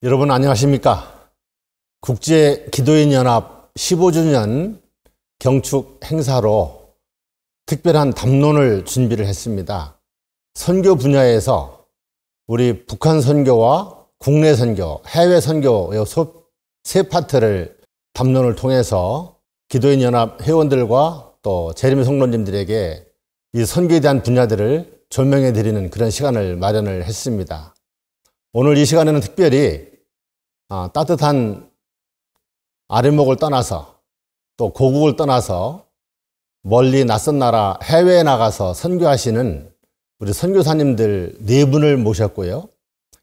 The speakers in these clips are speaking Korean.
여러분 안녕하십니까? 국제기도인연합 15주년 경축 행사로 특별한 담론을 준비를 했습니다. 선교 분야에서 우리 북한 선교와 국내 선교, 해외 선교 세 파트를 담론을 통해서 기도인연합 회원들과 또 재림 성도님들에게 이 선교에 대한 분야들을 조명해 드리는 그런 시간을 마련을 했습니다. 오늘 이 시간에는 특별히 따뜻한 아랫목을 떠나서 또 고국을 떠나서 멀리 낯선 나라 해외에 나가서 선교하시는 우리 선교사님들 네 분을 모셨고요.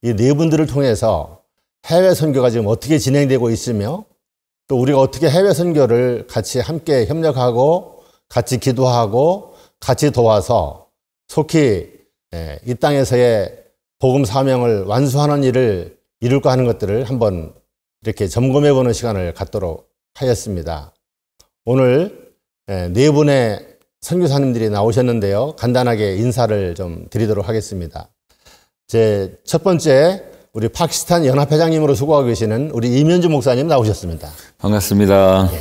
이 네 분들을 통해서 해외 선교가 지금 어떻게 진행되고 있으며 또 우리가 어떻게 해외 선교를 같이 함께 협력하고 같이 기도하고 같이 도와서 속히 이 땅에서의 복음 사명을 완수하는 일을 이룰까 하는 것들을 한번 이렇게 점검해보는 시간을 갖도록 하였습니다. 오늘 네 분의 선교사님들이 나오셨는데요. 간단하게 인사를 좀 드리도록 하겠습니다. 제 첫 번째 우리 파키스탄 연합회장님으로 수고하고 계시는 우리 이면주 목사님 나오셨습니다. 반갑습니다.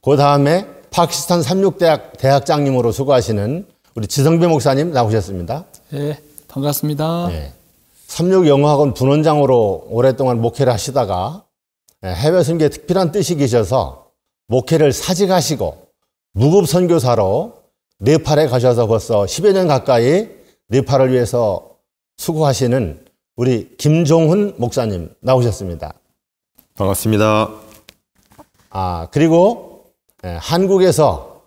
그 다음에 파키스탄 삼육대학 대학장님으로 수고하시는 우리 지성배 목사님 나오셨습니다. 네, 반갑습니다. 삼육영어학원 분원장으로 오랫동안 목회를 하시다가 해외 선교에 특별한 뜻이 계셔서 목회를 사직하시고 무급 선교사로 네팔에 가셔서 벌써 10여 년 가까이 네팔을 위해서 수고하시는 우리 김종훈 목사님 나오셨습니다. 반갑습니다. 그리고 한국에서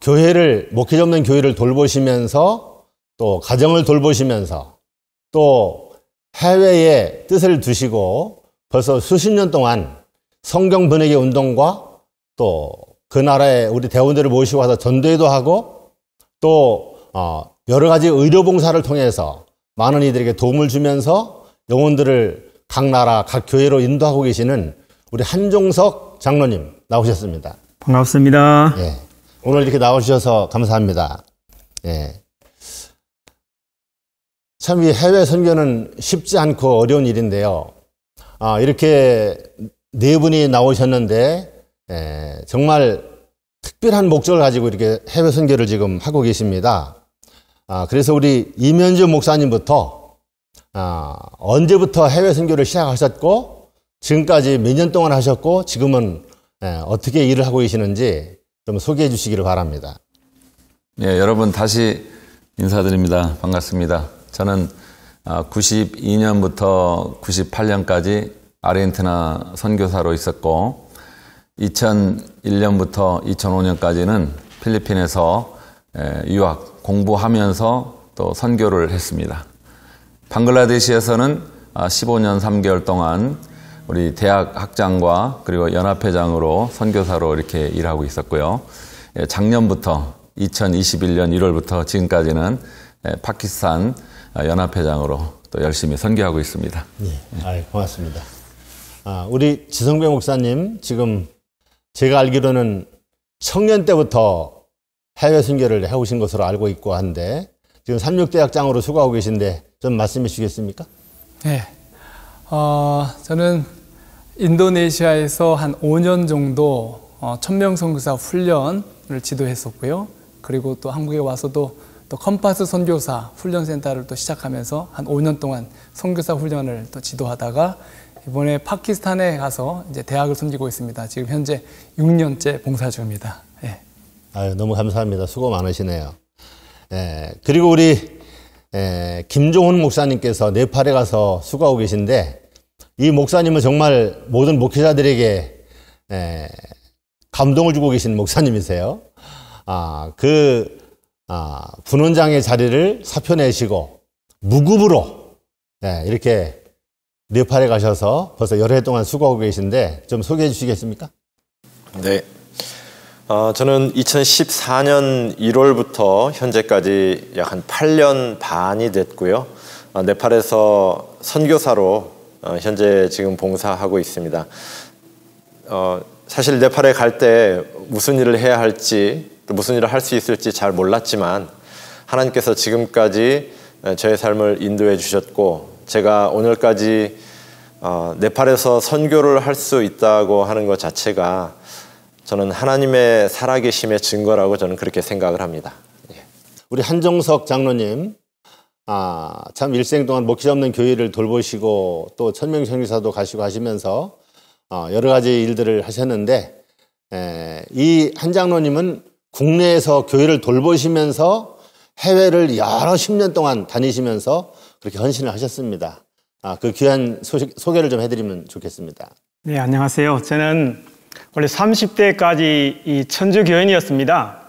교회를, 목회 없는 교회를 돌보시면서 또 가정을 돌보시면서 또 해외에 뜻을 두시고 벌써 수십 년 동안 성경 번역의 운동과 또 그 나라의 우리 대원들을 모시고 와서 전도회도 하고 또 여러 가지 의료 봉사를 통해서 많은 이들에게 도움을 주면서 영혼들을 각 나라, 각 교회로 인도하고 계시는 우리 한종석 장로님 나오셨습니다. 반갑습니다. 오늘 이렇게 나오셔서 감사합니다. 참 이 해외 선교는 쉽지 않고 어려운 일인데요. 이렇게 네 분이 나오셨는데 정말 특별한 목적을 가지고 이렇게 해외 선교를 지금 하고 계십니다. 그래서 우리 이면주 목사님부터 언제부터 해외 선교를 시작하셨고 지금까지 몇 년 동안 하셨고 지금은 어떻게 일을 하고 계시는지 좀 소개해 주시기를 바랍니다. 여러분 다시 인사드립니다. 반갑습니다. 저는 92년부터 98년까지 아르헨티나 선교사로 있었고 2001년부터 2005년까지는 필리핀에서 유학 공부하면서 또 선교를 했습니다. 방글라데시에서는 15년 3개월 동안 우리 대학 학장과 그리고 연합회장으로 선교사로 이렇게 일하고 있었고요. 작년부터 2021년 1월부터 지금까지는 파키스탄 연합회장으로 또 열심히 선교하고 있습니다. 고맙습니다. 우리 지성배 목사님 지금 제가 알기로는 청년 때부터 해외 선교를 해오신 것으로 알고 있고 한데 지금 삼육대학장으로 수고하고 계신데 좀 말씀해 주시겠습니까? 저는 인도네시아에서 한 5년 정도 1000명 선교사 훈련을 지도했었고요. 그리고 또 한국에 와서도 또 컴파스 선교사 훈련센터를 또 시작하면서 한 5년 동안 선교사 훈련을 또 지도하다가 이번에 파키스탄에 가서 이제 대학을 섬기고 있습니다. 지금 현재 6년째 봉사 중입니다. 너무 감사합니다. 수고 많으시네요. 그리고 우리 김종훈 목사님께서 네팔에 가서 수고하고 계신데 이 목사님은 정말 모든 목회자들에게 감동을 주고 계신 목사님이세요. 분원장의 자리를 사표내시고 무급으로 이렇게 네팔에 가셔서 벌써 여러 해 동안 수고하고 계신데 좀 소개해 주시겠습니까? 네. 저는 2014년 1월부터 현재까지 약 한 8년 반이 됐고요. 네팔에서 선교사로 현재 지금 봉사하고 있습니다. 사실 네팔에 갈 때 무슨 일을 해야 할지 또 무슨 일을 할 수 있을지 잘 몰랐지만 하나님께서 지금까지 저의 삶을 인도해 주셨고 제가 오늘까지 네팔에서 선교를 할 수 있다고 하는 것 자체가 저는 하나님의 살아계심의 증거라고 저는 그렇게 생각을 합니다. 우리 한정석 장로님, 참 일생 동안 목회 없는 교회를 돌보시고 또 천명 선교사도 가시고 하시면서 여러 가지 일들을 하셨는데, 이 한 장로님은 국내에서 교회를 돌보시면서 해외를 여러 10년 동안 다니시면서 그렇게 헌신을 하셨습니다. 그 귀한 소개를 좀 해드리면 좋겠습니다. 네, 안녕하세요. 저는 원래 30대까지 이 천주 교인이었습니다.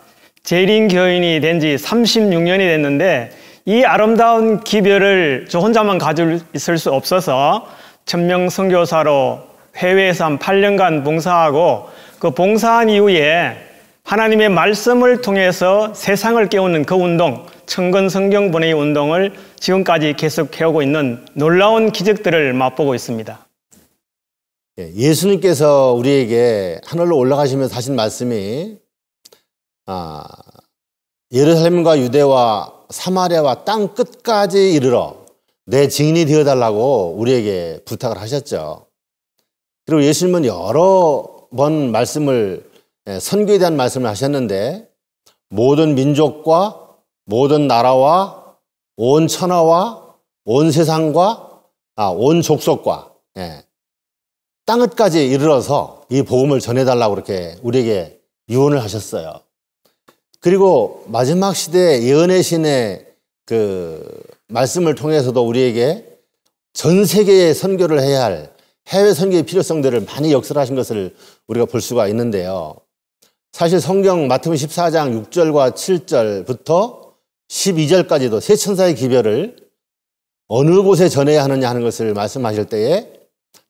재림 교인이 된 지 36년이 됐는데 이 아름다운 기별을 저 혼자만 가지고 있을 수 없어서 천명 선교사로 해외에서 한 8년간 봉사하고 그 봉사한 이후에 하나님의 말씀을 통해서 세상을 깨우는 그 운동, 천건 성경 번외 운동을 지금까지 계속 해오고 있는 놀라운 기적들을 맛보고 있습니다. 예수님께서 우리에게 하늘로 올라가시면서 하신 말씀이 예루살렘과 유대와 사마리아와 땅 끝까지 이르러 내 증인이 되어달라고 우리에게 부탁을 하셨죠. 그리고 예수님은 여러 번 선교에 대한 말씀을 하셨는데, 모든 민족과 모든 나라와 온 천하와 온 세상과 온 족속과 땅 끝까지 이르러서 이 복음을 전해달라고 그렇게 우리에게 유언을 하셨어요. 그리고 마지막 시대에 예언의 신의 그 말씀을 통해서도 우리에게 전 세계에 선교를 해야 할 해외 선교의 필요성들을 많이 역설하신 것을 우리가 볼 수가 있는데요. 사실 성경 마태복음 14장 6절과 7절부터 12절까지도 세 천사의 기별을 어느 곳에 전해야 하느냐 하는 것을 말씀하실 때에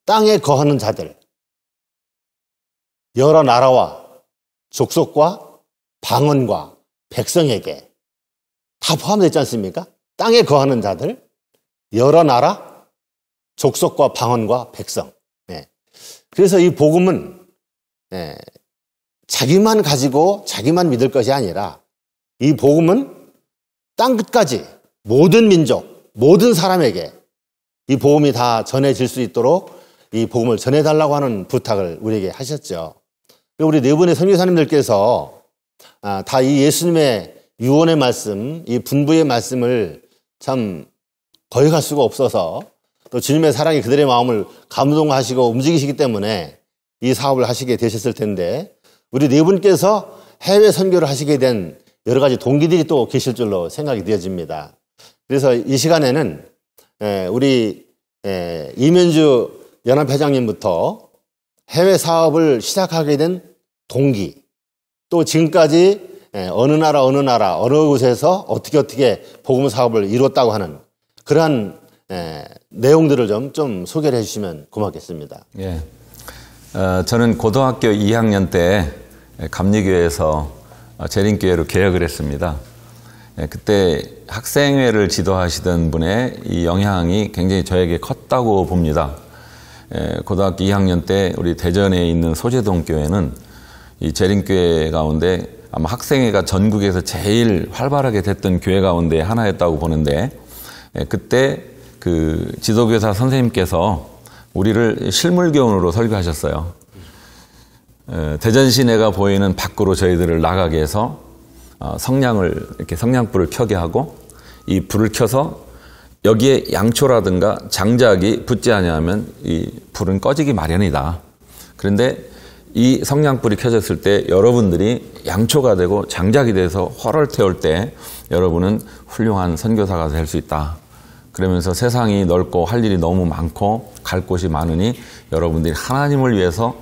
땅에 거하는 자들, 여러 나라와 족속과 방언과 백성에게 다 포함되어 있지 않습니까? 땅에 거하는 자들, 여러 나라, 족속과 방언과 백성. 그래서 이 복음은 자기만 가지고 자기만 믿을 것이 아니라 이 복음은 땅 끝까지 모든 민족, 모든 사람에게 이 복음이 다 전해질 수 있도록 이 복음을 전해달라고 하는 부탁을 우리에게 하셨죠. 우리 네 분의 선교사님들께서 다 이 예수님의 유언의 말씀, 이 분부의 말씀을 참 거역할 수가 없어서, 또 주님의 사랑이 그들의 마음을 감동하시고 움직이시기 때문에 이 사업을 하시게 되셨을 텐데, 우리 네 분께서 해외 선교를 하시게 된 여러 가지 동기들이 또 계실 줄로 생각이 되어집니다. 그래서 이 시간에는 우리 이면주 연합회장님부터 해외 사업을 시작하게 된 동기, 또 지금까지 어느 나라 어느 곳에서 어떻게 복음 사업을 이뤘다고 하는 그러한 내용들을 좀 소개를 해주시면 고맙겠습니다. 예, 저는 고등학교 2학년 때 감리교회에서 재림교회로 개혁을 했습니다. 그때 학생회를 지도하시던 분의 이 영향이 굉장히 저에게 컸다고 봅니다. 고등학교 2학년 때 우리 대전에 있는 소재동 교회는 이 재림교회 가운데 아마 학생회가 전국에서 제일 활발하게 됐던 교회 가운데 하나였다고 보는데, 그때 그 지도교사 선생님께서 우리를 실물교훈으로 설교하셨어요. 대전 시내가 보이는 밖으로 저희들을 나가게 해서 이렇게 성냥불을 켜게 하고, 이 불을 켜서 여기에 양초라든가 장작이 붙지 않으면 이 불은 꺼지기 마련이다. 그런데 이 성냥불이 켜졌을 때 여러분들이 양초가 되고 장작이 돼서 화를 태울 때 여러분은 훌륭한 선교사가 될 수 있다. 그러면서 세상이 넓고 할 일이 너무 많고 갈 곳이 많으니 여러분들이 하나님을 위해서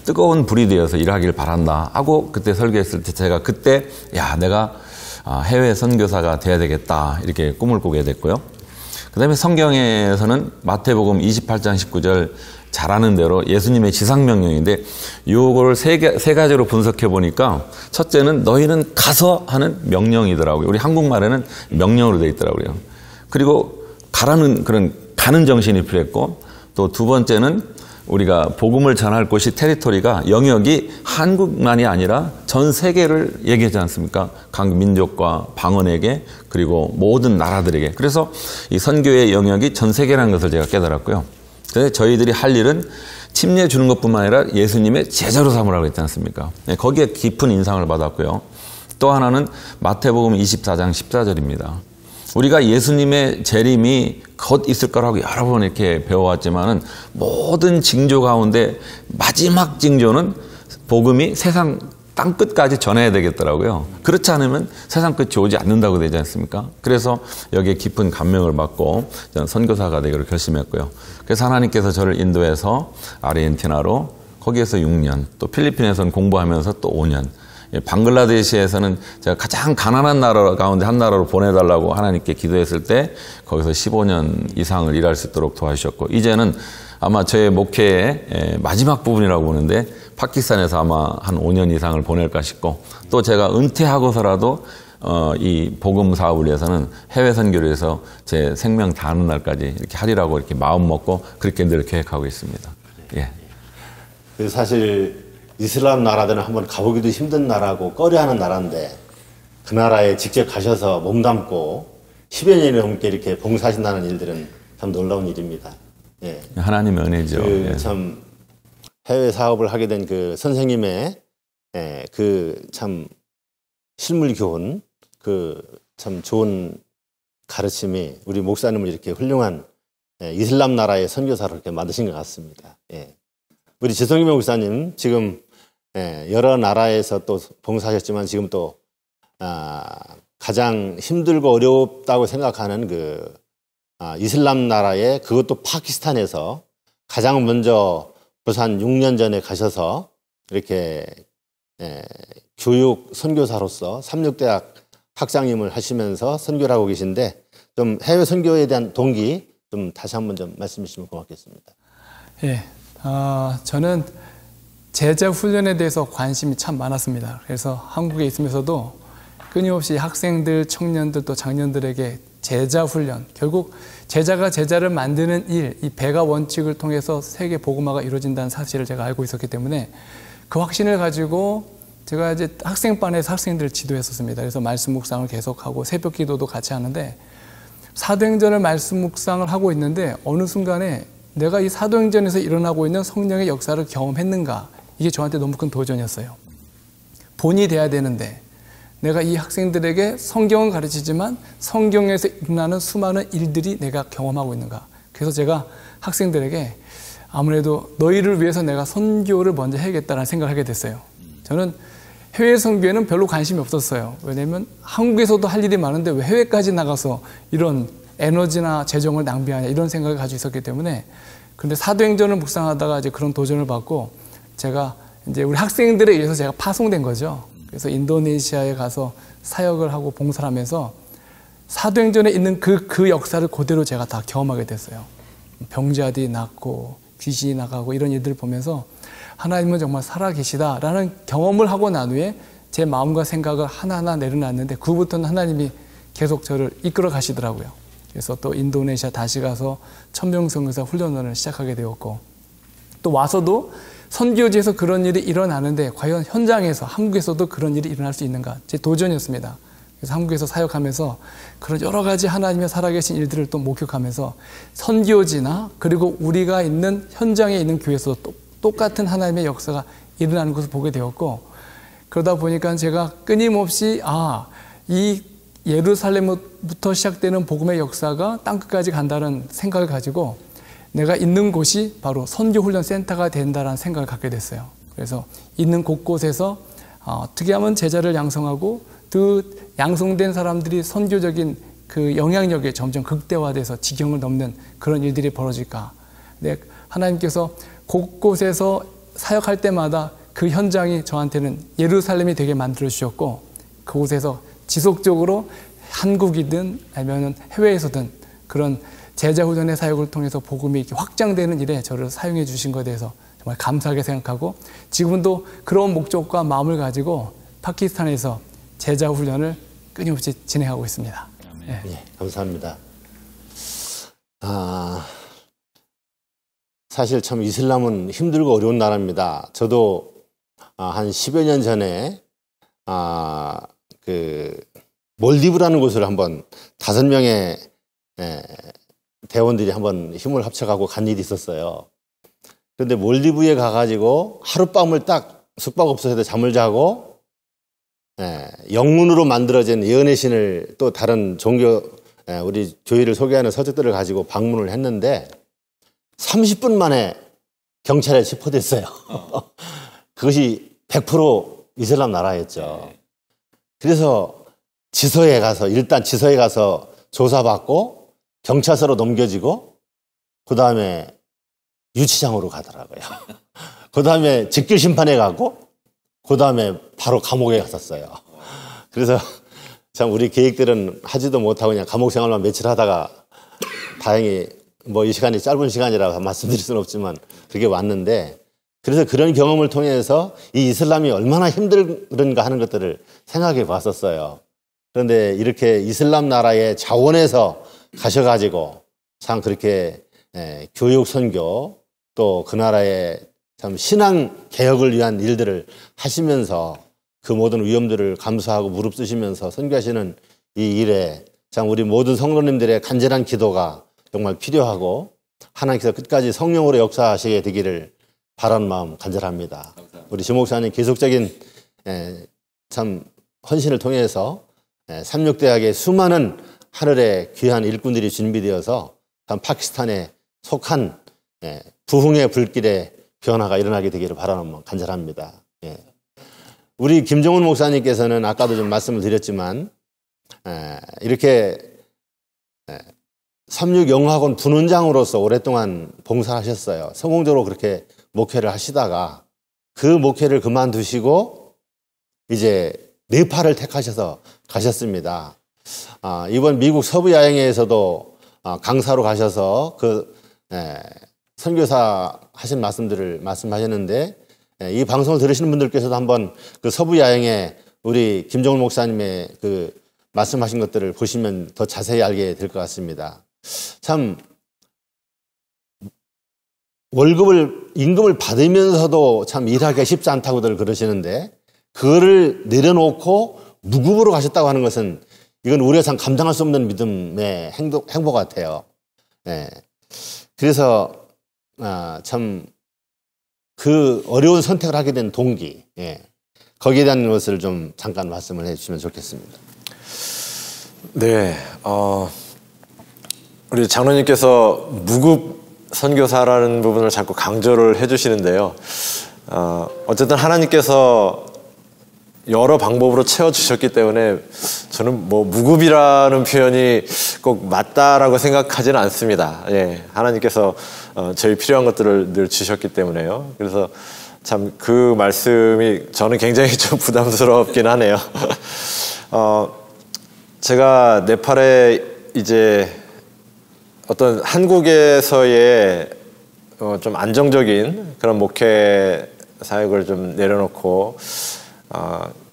뜨거운 불이 되어서 일하길 바란다 하고 그때 설교했을 때 제가 그때 내가 해외 선교사가 돼야 되겠다 이렇게 꿈을 꾸게 됐고요. 그 다음에 성경에서는 마태복음 28장 19절 잘 아는 대로 예수님의 지상명령인데 이거를 세 가지로 분석해 보니까 첫째는 너희는 가서 하는 명령이더라고요. 우리 한국말에는 명령으로 되어 있더라고요. 그리고 가라는 그런 가는 정신이 필요했고, 또 두 번째는 우리가 복음을 전할 곳이 테리토리가 영역이 한국만이 아니라 전 세계를 얘기하지 않습니까? 각 민족과 방언에게 그리고 모든 나라들에게. 그래서 이 선교의 영역이 전 세계라는 것을 제가 깨달았고요. 근데 저희들이 할 일은 침례 주는 것뿐만 아니라 예수님의 제자로 삼으라고 했지 않습니까? 네, 거기에 깊은 인상을 받았고요. 또 하나는 마태복음 24장 14절입니다. 우리가 예수님의 재림이 곧 있을 거라고 여러 번 이렇게 배워왔지만은 모든 징조 가운데 마지막 징조는 복음이 세상 땅끝까지 전해야 되겠더라고요. 그렇지 않으면 세상 끝이 오지 않는다고 되지 않습니까? 그래서 여기에 깊은 감명을 받고 저는 선교사가 되기로 결심했고요. 그래서 하나님께서 저를 인도해서 아르헨티나로 거기에서 6년, 또 필리핀에서는 공부하면서 또 5년, 방글라데시에서는 제가 가장 가난한 나라 가운데 한 나라로 보내달라고 하나님께 기도했을 때 거기서 15년 이상을 일할 수 있도록 도와주셨고, 이제는 아마 저의 목회의 마지막 부분이라고 보는데 파키스탄에서 아마 한 5년 이상을 보낼까 싶고, 또 제가 은퇴하고서라도 이 복음 사업을 위해서는 해외 선교를 해서 제 생명 다하는 날까지 이렇게 하리라고 이렇게 마음 먹고 그렇게 늘 계획하고 있습니다. 예. 사실 이슬람 나라들은 한번 가보기도 힘든 나라고 꺼려하는 나라인데 그 나라에 직접 가셔서 몸담고 10여 년이 넘게 이렇게 봉사하신다는 일들은 참 놀라운 일입니다. 예. 하나님의 은혜죠. 예. 참 해외 사업을 하게 된 그 선생님의 그 참 실물 교훈, 그 참 좋은 가르침이 우리 목사님을 이렇게 훌륭한 이슬람 나라의 선교사로 이렇게 만드신 것 같습니다. 예. 우리 지성규 목사님 지금 여러 나라에서 또 봉사하셨지만 지금 또 가장 힘들고 어렵다고 생각하는 그 이슬람 나라에, 그것도 파키스탄에서 가장 먼저 벌써 한 6년 전에 가셔서 이렇게 교육 선교사로서 삼육대학 학장님을 하시면서 선교를 하고 계신데, 좀 해외 선교에 대한 동기 좀 다시 한번 좀 말씀해 주시면 고맙겠습니다. 예, 저는 제자 훈련에 대해서 관심이 참 많았습니다. 그래서 한국에 있으면서도 끊임없이 학생들, 청년들 또 장년들에게 제자 훈련, 결국 제자가 제자를 만드는 일, 이 배가 원칙을 통해서 세계 복음화가 이루어진다는 사실을 제가 알고 있었기 때문에 그 확신을 가지고 제가 이제 학생반에서 학생들을 지도했었습니다. 그래서 말씀 묵상을 계속하고 새벽 기도도 같이 하는데, 사도행전을 말씀 묵상을 하고 있는데 어느 순간에 내가 이 사도행전에서 일어나고 있는 성령의 역사를 경험했는가, 이게 저한테 너무 큰 도전이었어요. 본이 돼야 되는데 내가 이 학생들에게 성경은 가르치지만 성경에서 일어나는 수많은 일들이 내가 경험하고 있는가. 그래서 제가 학생들에게 아무래도 너희를 위해서 내가 선교를 먼저 해야겠다는 생각을 하게 됐어요. 저는 해외 선교에는 별로 관심이 없었어요. 왜냐하면 한국에서도 할 일이 많은데 왜 해외까지 나가서 이런 에너지나 재정을 낭비하냐, 이런 생각을 가지고 있었기 때문에. 근데 사도행전을 묵상하다가 이제 그런 도전을 받고 제가 이제 우리 학생들에 의해서 제가 파송된 거죠. 그래서 인도네시아에 가서 사역을 하고 봉사를 하면서 사도행전에 있는 그 역사를 그대로 제가 다 경험하게 됐어요. 병자들이 낫고 귀신이 나가고 이런 일들을 보면서 하나님은 정말 살아계시다라는 경험을 하고 난 후에 제 마음과 생각을 하나하나 내려놨는데, 그부터는 하나님이 계속 저를 이끌어 가시더라고요. 그래서 또 인도네시아 다시 가서 천명선교사 훈련을 시작하게 되었고, 또 와서도 선교지에서 그런 일이 일어나는데 과연 현장에서 한국에서도 그런 일이 일어날 수 있는가, 제 도전이었습니다. 그래서 한국에서 사역하면서 그런 여러 가지 하나님의 살아계신 일들을 또 목격하면서 선교지나 그리고 우리가 있는 현장에 있는 교회에서도 똑같은 하나님의 역사가 일어나는 것을 보게 되었고, 그러다 보니까 제가 끊임없이 이 예루살렘부터 시작되는 복음의 역사가 땅끝까지 간다는 생각을 가지고 내가 있는 곳이 바로 선교훈련센터가 된다는 생각을 갖게 됐어요. 그래서 있는 곳곳에서 어떻게 하면 제자를 양성하고 그 양성된 사람들이 선교적인 그 영향력이 점점 극대화돼서 지경을 넘는 그런 일들이 벌어질까. 근데 하나님께서 곳곳에서 사역할 때마다 그 현장이 저한테는 예루살렘이 되게 만들어 주셨고, 그곳에서 지속적으로 한국이든 아니면 해외에서든 그런 제자훈련의 사역을 통해서 복음이 이렇게 확장되는 일에 저를 사용해 주신 것에 대해서 정말 감사하게 생각하고, 지금도 그런 목적과 마음을 가지고 파키스탄에서 제자훈련을 끊임없이 진행하고 있습니다. 네. 네, 감사합니다. 사실 참 이슬람은 힘들고 어려운 나라입니다. 저도 한 10여 년 전에 그 몰디브라는 곳을 한번 5명의 대원들이 한번 힘을 합쳐가고 간 일이 있었어요. 그런데 몰디브에 가가지고 하룻밤을 딱 숙박업소에서 잠을 자고 영문으로 만들어진 예언의 신을 또 다른 종교 우리 교회를 소개하는 서적들을 가지고 방문을 했는데 30분 만에 경찰에 체포됐어요. 그것이 100% 이슬람 나라였죠. 그래서 지서에 가서 일단 지서에 가서 조사받고 경찰서로 넘겨지고 그 다음에 유치장으로 가더라고요. 그 다음에 직결심판에 가고 그 다음에 바로 감옥에 갔었어요. 그래서 참 우리 계획들은 하지도 못하고 그냥 감옥 생활만 며칠 하다가 다행히 뭐 이 시간이 짧은 시간이라 말씀드릴 수는 없지만 그렇게 왔는데 그래서 그런 경험을 통해서 이 이슬람이 얼마나 힘들은가 하는 것들을 생각해 봤었어요. 그런데 이렇게 이슬람 나라의 자원에서 가셔가지고 참 그렇게 교육 선교 또 그 나라의 참 신앙 개혁을 위한 일들을 하시면서 그 모든 위험들을 감수하고 무릅쓰시면서 선교하시는 이 일에 참 우리 모든 성도님들의 간절한 기도가 정말 필요하고 하나님께서 끝까지 성령으로 역사하시게 되기를 바라는 마음 간절합니다. 우리 주 목사님 계속적인 참 헌신을 통해서 삼육대학의 수많은 하늘의 귀한 일꾼들이 준비되어서 참 파키스탄에 속한 부흥의 불길에 변화가 일어나게 되기를 바라는 마음 간절합니다. 우리 김종훈 목사님께서는 아까도 좀 말씀을 드렸지만 이렇게 삼육영어학원 분원장으로서 오랫동안 봉사하셨어요. 성공적으로 그렇게 목회를 하시다가 그 목회를 그만두시고 이제 네팔을 택하셔서 가셨습니다. 이번 미국 서부 야행회에서도 강사로 가셔서 그 선교사 하신 말씀들을 말씀하셨는데 이 방송을 들으시는 분들께서도 한번 그 서부 야행회 우리 김종훈 목사님의 그 말씀하신 것들을 보시면 더 자세히 알게 될 것 같습니다. 참 임금을 받으면서도 참 일하기가 쉽지 않다고들 그러시는데 그거를 내려놓고 무급으로 가셨다고 하는 것은 이건 우리가 참 감당할 수 없는 믿음의 행보 같아요. 그래서 참 그 어려운 선택을 하게 된 동기, 거기에 대한 것을 좀 잠깐 말씀을 해주시면 좋겠습니다. 네, 우리 장로님께서 무급 선교사라는 부분을 자꾸 강조를 해주시는데요. 어쨌든 하나님께서 여러 방법으로 채워주셨기 때문에 저는 뭐 무급이라는 표현이 꼭 맞다라고 생각하지는 않습니다. 하나님께서 저희 필요한 것들을 늘 주셨기 때문에요. 그래서 참 그 말씀이 저는 굉장히 좀 부담스럽긴 하네요. 제가 네팔에 이제 어떤 한국에서의 좀 안정적인 그런 목회 사역을 좀 내려놓고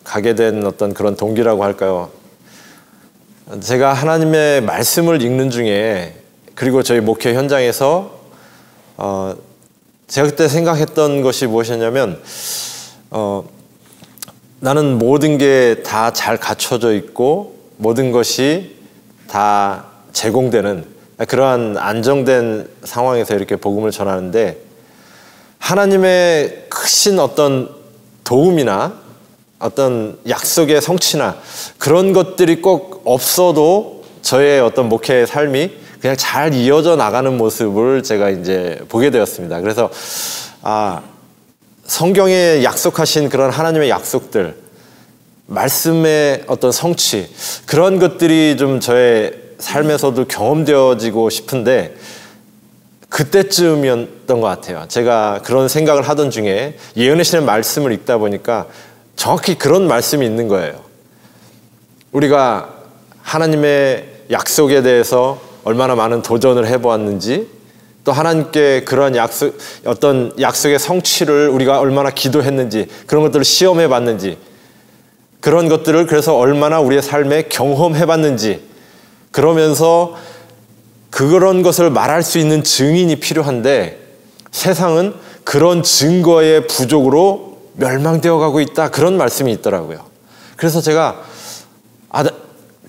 가게 된 어떤 그런 동기라고 할까요? 제가 하나님의 말씀을 읽는 중에 그리고 저희 목회 현장에서 제가 그때 생각했던 것이 무엇이었냐면 나는 모든 게 다 잘 갖춰져 있고 모든 것이 다 제공되는 그러한 안정된 상황에서 이렇게 복음을 전하는데 하나님의 크신 어떤 도움이나 어떤 약속의 성취나 그런 것들이 꼭 없어도 저의 어떤 목회의 삶이 그냥 잘 이어져 나가는 모습을 제가 이제 보게 되었습니다. 그래서 성경에 약속하신 그런 하나님의 약속들, 말씀의 어떤 성취, 그런 것들이 좀 저의 삶에서도 경험되어지고 싶은데 그때쯤이었던 것 같아요. 제가 그런 생각을 하던 중에 예언의 신의 말씀을 읽다 보니까 정확히 그런 말씀이 있는 거예요. 우리가 하나님의 약속에 대해서 얼마나 많은 도전을 해보았는지, 또 하나님께 그런 어떤 약속의 성취를 우리가 얼마나 기도했는지, 그런 것들을 시험해봤는지, 그런 것들을 그래서 얼마나 우리의 삶에 경험해봤는지, 그러면서 그런 것을 말할 수 있는 증인이 필요한데 세상은 그런 증거의 부족으로 멸망되어 가고 있다, 그런 말씀이 있더라고요. 그래서 제가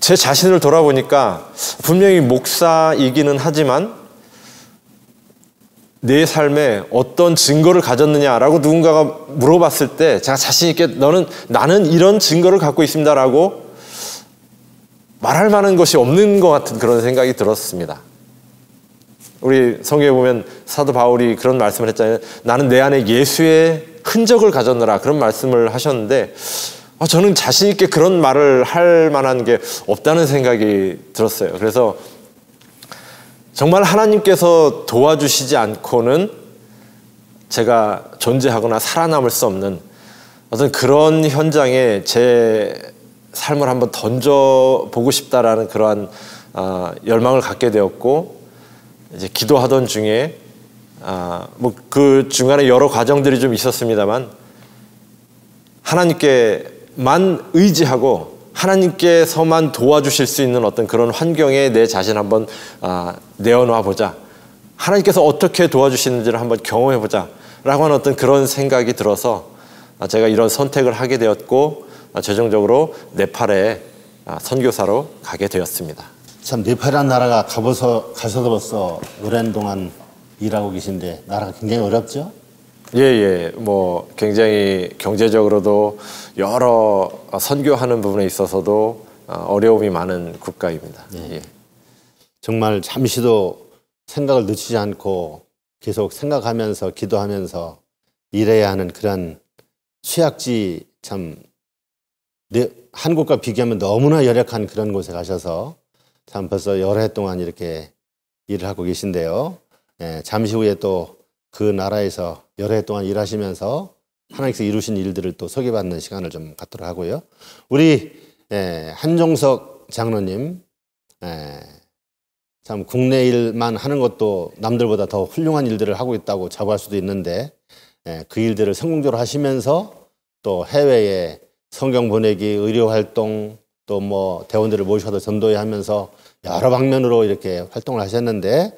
제 자신을 돌아보니까 분명히 목사이기는 하지만 내 삶에 어떤 증거를 가졌느냐라고 누군가가 물어봤을 때 제가 자신 있게 나는 이런 증거를 갖고 있습니다라고 말할 만한 것이 없는 것 같은 그런 생각이 들었습니다. 우리 성경에 보면 사도 바울이 그런 말씀을 했잖아요. 나는 내 안에 예수의 흔적을 가졌느라 그런 말씀을 하셨는데 저는 자신 있게 그런 말을 할 만한 게 없다는 생각이 들었어요. 그래서 정말 하나님께서 도와주시지 않고는 제가 존재하거나 살아남을 수 없는 어떤 그런 현장에 제 삶을 한번 던져보고 싶다라는 그러한 열망을 갖게 되었고, 이제 기도하던 중에 뭐 그 중간에 여러 과정들이 좀 있었습니다만 하나님께만 의지하고 하나님께서만 도와주실 수 있는 어떤 그런 환경에 내 자신 한번 내어놔 보자, 하나님께서 어떻게 도와주시는지를 한번 경험해 보자 라고 하는 어떤 그런 생각이 들어서 제가 이런 선택을 하게 되었고, 최종적으로 네팔에 선교사로 가게 되었습니다. 참 네팔이라는 나라가 가서도 벌써 오랜 동안 일하고 계신데 나라가 굉장히 어렵죠? 예. 뭐 굉장히 경제적으로도 여러 선교하는 부분에 있어서도 어려움이 많은 국가입니다. 예. 정말 잠시도 생각을 늦추지 않고 계속 생각하면서 기도하면서 일해야 하는 그런 취약지, 참 한국과 비교하면 너무나 열악한 그런 곳에 가셔서 참 벌써 여러 해 동안 이렇게 일을 하고 계신데요. 잠시 후에 또 그 나라에서 여러 해 동안 일하시면서 하나님께서 이루신 일들을 또 소개받는 시간을 좀 갖도록 하고요. 우리 한종석 장로님, 참 국내 일만 하는 것도 남들보다 더 훌륭한 일들을 하고 있다고 자부할 수도 있는데, 그 일들을 성공적으로 하시면서 또 해외에 성경 보내기, 의료 활동, 또 뭐 대원들을 모셔서 전도회 하면서 여러 방면으로 이렇게 활동을 하셨는데,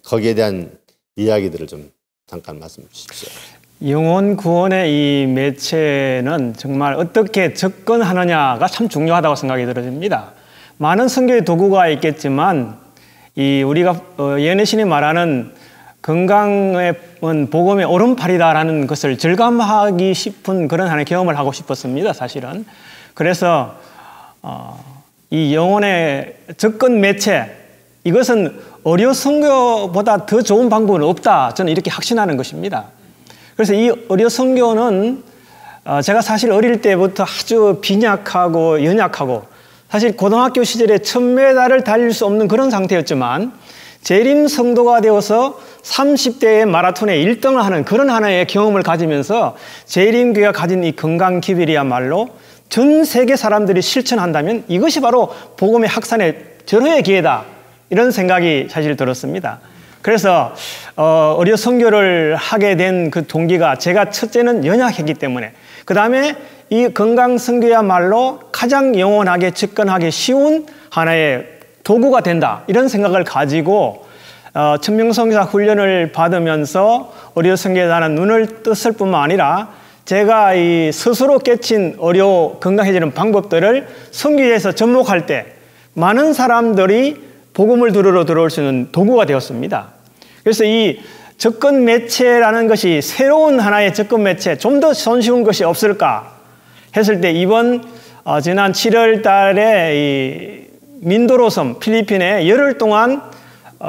거기에 대한 이야기들을 좀 잠깐 말씀해 주십시오. 영혼 구원의 이 매체는 정말 어떻게 접근하느냐가 참 중요하다고 생각이 들어집니다. 많은 선교의 도구가 있겠지만 우리가 예언의 말하는 건강은 복음의 오른팔이다라는 것을 절감하기 싶은 그런 하나의 경험을 하고 싶었습니다, 사실은. 그래서 이 영혼의 접근 매체, 이것은 의료 선교보다 더 좋은 방법은 없다, 저는 이렇게 확신하는 것입니다. 그래서 이 의료 선교는 제가 사실 어릴 때부터 아주 빈약하고 연약하고, 사실 고등학교 시절에 1000m를 달릴 수 없는 그런 상태였지만 재림 성도가 되어서 30대의 마라톤에 1등을 하는 그런 하나의 경험을 가지면서 재림교회가 가진 이 건강 기별이야말로 전 세계 사람들이 실천한다면 이것이 바로 복음의 확산의 절호의 기회다, 이런 생각이 사실 들었습니다. 그래서 의료 선교를 하게 된 그 동기가, 제가 첫째는 연약했기 때문에, 그 다음에 이 건강 선교야말로 가장 영원하게 접근하기 쉬운 하나의 도구가 된다, 이런 생각을 가지고 천명선교사 훈련을 받으면서 의료 선교사는 눈을 떴을 뿐만 아니라 제가 이 스스로 깨친 의료 건강해지는 방법들을 선교에서 접목할 때 많은 사람들이 복음을 들으러 들어올 수 있는 도구가 되었습니다. 그래서 이 접근 매체라는 것이 새로운 하나의 접근 매체, 좀 더 손쉬운 것이 없을까 했을 때, 지난 7월 달에 이 민도로섬, 필리핀에 열흘 동안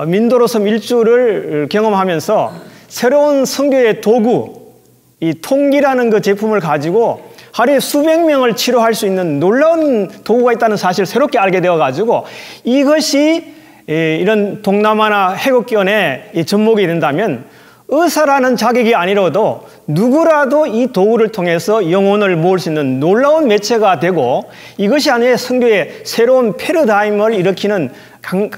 민도로섬 일주를 경험하면서 새로운 선교의 도구, 이 통기라는 그 제품을 가지고 하루에 수백 명을 치료할 수 있는 놀라운 도구가 있다는 사실을 새롭게 알게 되어가지고, 이것이 이런 동남아나 해국견에 접목이 된다면 의사라는 자격이 아니라도 누구라도 이 도구를 통해서 영혼을 모을 수 있는 놀라운 매체가 되고, 이것이 아니라 선교의 새로운 패러다임을 일으키는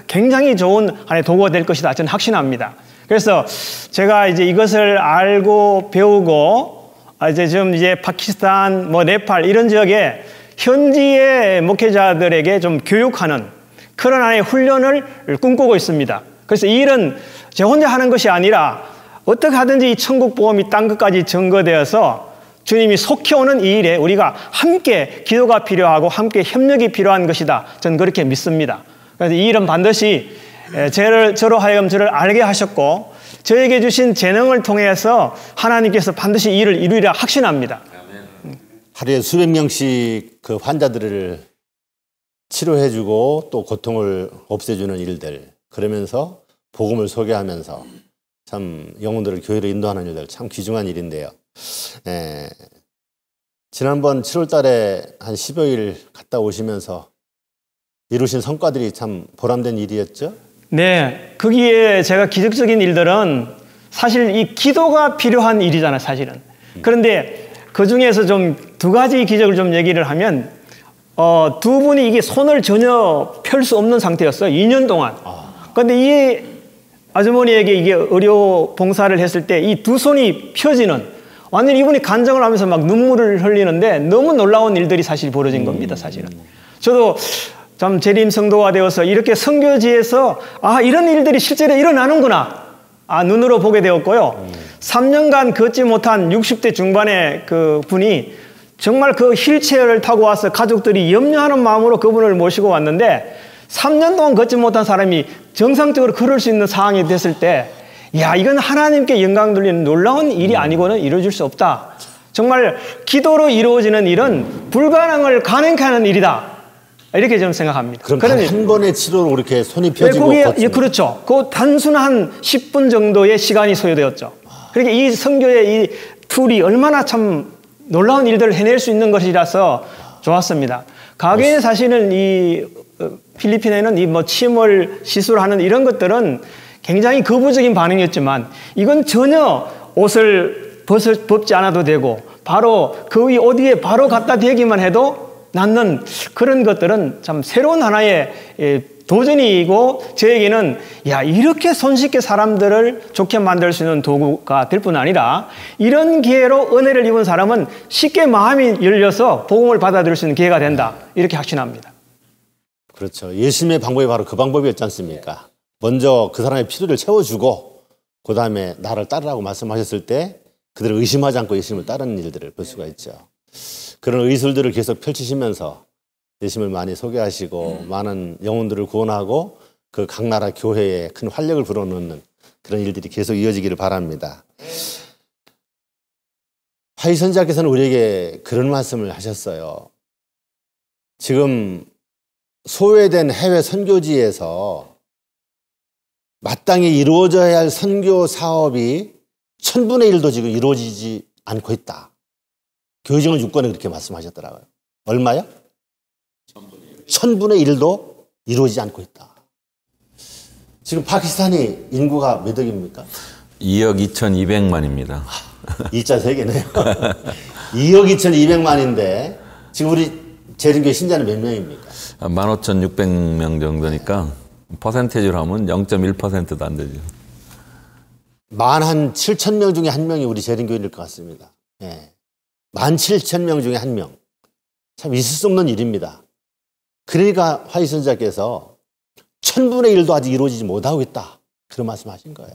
굉장히 좋은 하나의 도구가 될 것이다, 저는 확신합니다. 그래서 제가 이제 이것을 알고 배우고 이제 파키스탄, 네팔 이런 지역에 현지의 목회자들에게 좀 교육하는 그런 하나의 훈련을 꿈꾸고 있습니다. 그래서 이 일은 제 혼자 하는 것이 아니라 어떻게 하든지 이 천국 복음이 땅 끝까지 전거되어서 주님이 속히 오는 이 일에 우리가 함께 기도가 필요하고 함께 협력이 필요한 것이다, 저는 그렇게 믿습니다. 그래서 이 일은 반드시 저로 하여금 저를 알게 하셨고, 저에게 주신 재능을 통해서 하나님께서 반드시 이 일을 이루리라 확신합니다. 하루에 수백 명씩 그 환자들을 치료해주고 또 고통을 없애주는 일들, 그러면서 복음을 소개하면서 참 영혼들을 교회로 인도하는 일들, 참 귀중한 일인데요. 지난번 7월 달에 한 10여일 갔다 오시면서 이루신 성과들이 참 보람된 일이었죠? 네, 거기에 제가 기적적인 일들은 사실 이 기도가 필요한 일이잖아요, 사실은. 그런데 그 중에서 좀 두 가지 기적을 좀 얘기를 하면, 두 분이 이게 손을 전혀 펼 수 없는 상태였어요, 2년 동안. 그런데 이 아주머니에게 이게 의료 봉사를 했을 때 이 두 손이 펴지는, 완전히 이분이 간증을 하면서 막 눈물을 흘리는데 너무 놀라운 일들이 사실 벌어진 겁니다, 사실은. 저도 참 재림 성도가 되어서 이렇게 선교지에서 이런 일들이 실제로 일어나는구나, 눈으로 보게 되었고요. 3년간 걷지 못한 60대 중반의 그 분이 정말 그 휠체어를 타고 와서 가족들이 염려하는 마음으로 그분을 모시고 왔는데, 3년 동안 걷지 못한 사람이 정상적으로 걸을 수 있는 상황이 됐을 때, 이건 하나님께 영광 돌리는 놀라운 일이 아니고는 이루어질 수 없다. 정말 기도로 이루어지는 일은 불가능을 가능케 하는 일이다. 이렇게 저는 생각합니다. 그럼 한 번의 치료로 그렇게 손이 펴지고. 그렇죠. 그 단순한 10분 정도의 시간이 소요되었죠. 그러니까 이 선교의 이 툴이 얼마나 참 놀라운 일들을 해낼 수 있는 것이라서 좋았습니다. 가게에 사실은 이 필리핀에는 이 뭐 침을 시술하는 이런 것들은 굉장히 거부적인 반응이었지만, 이건 전혀 옷을 벗지 않아도 되고 바로 그 위 옷 위에 바로 갖다 대기만 해도 낫는 그런 것들은 참 새로운 하나의 도전이고, 저에게는 이렇게 손쉽게 사람들을 좋게 만들 수 있는 도구가 될 뿐 아니라 이런 기회로 은혜를 입은 사람은 쉽게 마음이 열려서 복음을 받아들일 수 있는 기회가 된다, 이렇게 확신합니다. 그렇죠. 예수님의 방법이 바로 그 방법이었지 않습니까? 먼저 그 사람의 필요를 채워주고 그 다음에 나를 따르라고 말씀하셨을 때 그들을 의심하지 않고 예수님을 따르는 일들을 볼 수가 있죠. 그런 의술들을 계속 펼치시면서 예수님을 많이 소개하시고 많은 영혼들을 구원하고 그 각 나라 교회에 큰 활력을 불어넣는 그런 일들이 계속 이어지기를 바랍니다. 화이 선지자께서는 우리에게 그런 말씀을 하셨어요. 지금 소외된 해외 선교지에서 마땅히 이루어져야 할 선교 사업이 1000분의 1도 지금 이루어지지 않고 있다. 교회증을 6권에 그렇게 말씀하셨더라고요. 얼마요? 1000분의 1도 이루어지지 않고 있다. 지금 파키스탄이 인구가 몇 억입니까? 2억 2,200만입니다. 2자 3개네요. 2억 2,200만인데 지금 우리 재림교회 신자는 몇 명입니까? 15,600명 정도니까 퍼센테이지로 하면 0.1%도 안 되죠. 한 7,000명 중에 한 명이 우리 재림교회일 것 같습니다. 17,000명 중에 한 명. 참 있을 수 없는 일입니다. 그러니까 화이 선지자께서 1000분의 1도 아직 이루어지지 못하고 있다, 그런 말씀하신 거예요.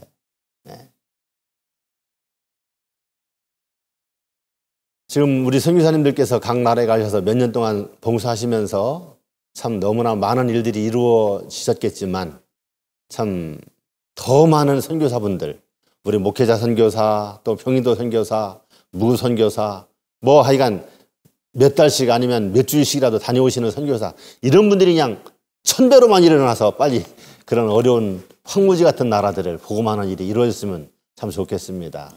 지금 우리 선교사님들께서 각 나라에 가셔서 몇 년 동안 봉사하시면서 참 너무나 많은 일들이 이루어지셨겠지만 참 더 많은 선교사분들, 우리 목회자 선교사, 또 평인도 선교사, 무 선교사, 뭐 하여간 몇 달씩 아니면 몇 주일씩이라도 다녀오시는 선교사, 이런 분들이 그냥 1000배로만 일어나서 빨리 그런 어려운 황무지 같은 나라들을 복음하는 일이 이루어졌으면 참 좋겠습니다.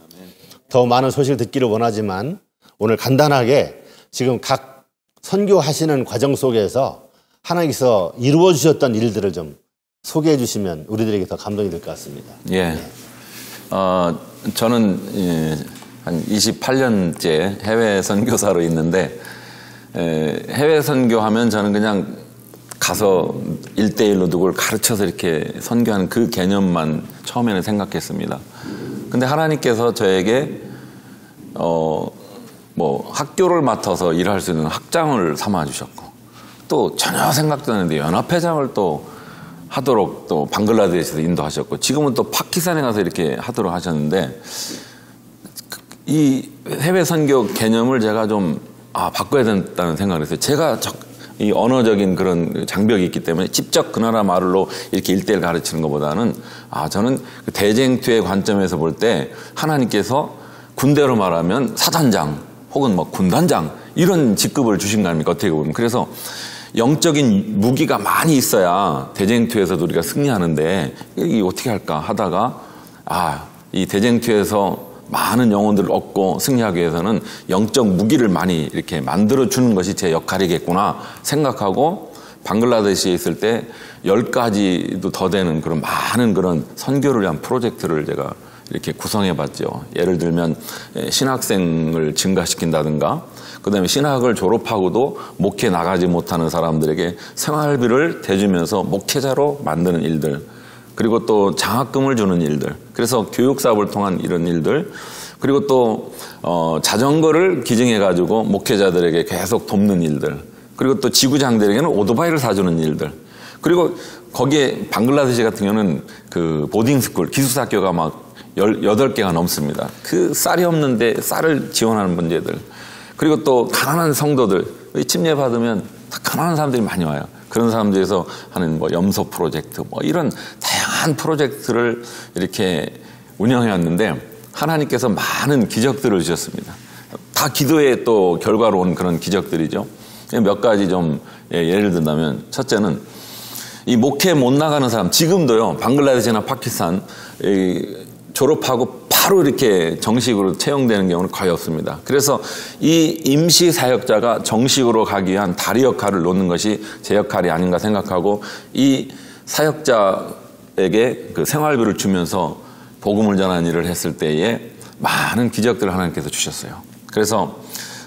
더 많은 소식을 듣기를 원하지만 오늘 간단하게 지금 각 선교하시는 과정 속에서 하나님께서 이루어 주셨던 일들을 좀 소개해 주시면 우리들에게 더 감동이 될 것 같습니다. 저는 한 28년째 해외 선교사로 있는데, 해외 선교하면 저는 그냥 가서 1대1로 누구를 가르쳐서 이렇게 선교하는 그 개념만 처음에는 생각했습니다. 근데 하나님께서 저에게 학교를 맡아서 일할 수 있는 학장을 삼아주셨고, 또 전혀 생각도 안 했는데 연합회장을 또 하도록 또 방글라데시에서 인도하셨고, 지금은 또 파키스탄에 가서 이렇게 하도록 하셨는데, 이 해외 선교 개념을 제가 좀 바꿔야 된다는 생각을 했어요. 제가 이 언어적인 그런 장벽이 있기 때문에 직접 그 나라 말로 이렇게 1:1 가르치는 것보다는 저는 그 대쟁투의 관점에서 볼 때 하나님께서 군대로 말하면 사단장 혹은 뭐 군단장 이런 직급을 주신 거 아닙니까? 어떻게 보면. 그래서 영적인 무기가 많이 있어야 대쟁투에서도 우리가 승리하는데 이 어떻게 할까 하다가 이 대쟁투에서 많은 영혼들을 얻고 승리하기 위해서는 영적 무기를 많이 이렇게 만들어주는 것이 제 역할이겠구나 생각하고 방글라데시에 있을 때 10가지도 더 되는 그런 많은 그런 선교를 위한 프로젝트를 제가 이렇게 구성해 봤죠. 예를 들면 신학생을 증가시킨다든가 그 다음에 신학을 졸업하고도 목회 나가지 못하는 사람들에게 생활비를 대주면서 목회자로 만드는 일들, 그리고 또 장학금을 주는 일들, 그래서 교육사업을 통한 이런 일들, 그리고 또 자전거를 기증해가지고 목회자들에게 계속 돕는 일들, 그리고 또 지구장들에게는 오토바이를 사주는 일들, 그리고 거기에 방글라데시 같은 경우는 그 보딩스쿨, 기숙사학교가 막 18개가 넘습니다. 그 쌀이 없는데 쌀을 지원하는 문제들, 그리고 또 가난한 성도들, 침례 받으면 가난한 사람들이 많이 와요. 그런 사람들에서 하는 뭐 염소 프로젝트, 뭐 이런 다양한 프로젝트를 이렇게 운영해 왔는데 하나님께서 많은 기적들을 주셨습니다. 다 기도의 또 결과로 온 그런 기적들이죠. 몇 가지 좀 예를 든다면, 첫째는 이 목회 못 나가는 사람, 지금도요, 방글라데시나 파키스탄 졸업하고 바로 이렇게 정식으로 채용되는 경우는 거의 없습니다. 그래서 이 임시 사역자가 정식으로 가기 위한 다리 역할을 놓는 것이 제 역할이 아닌가 생각하고, 이 사역자에게 그 생활비를 주면서 복음을 전하는 일을 했을 때에 많은 기적들을 하나님께서 주셨어요. 그래서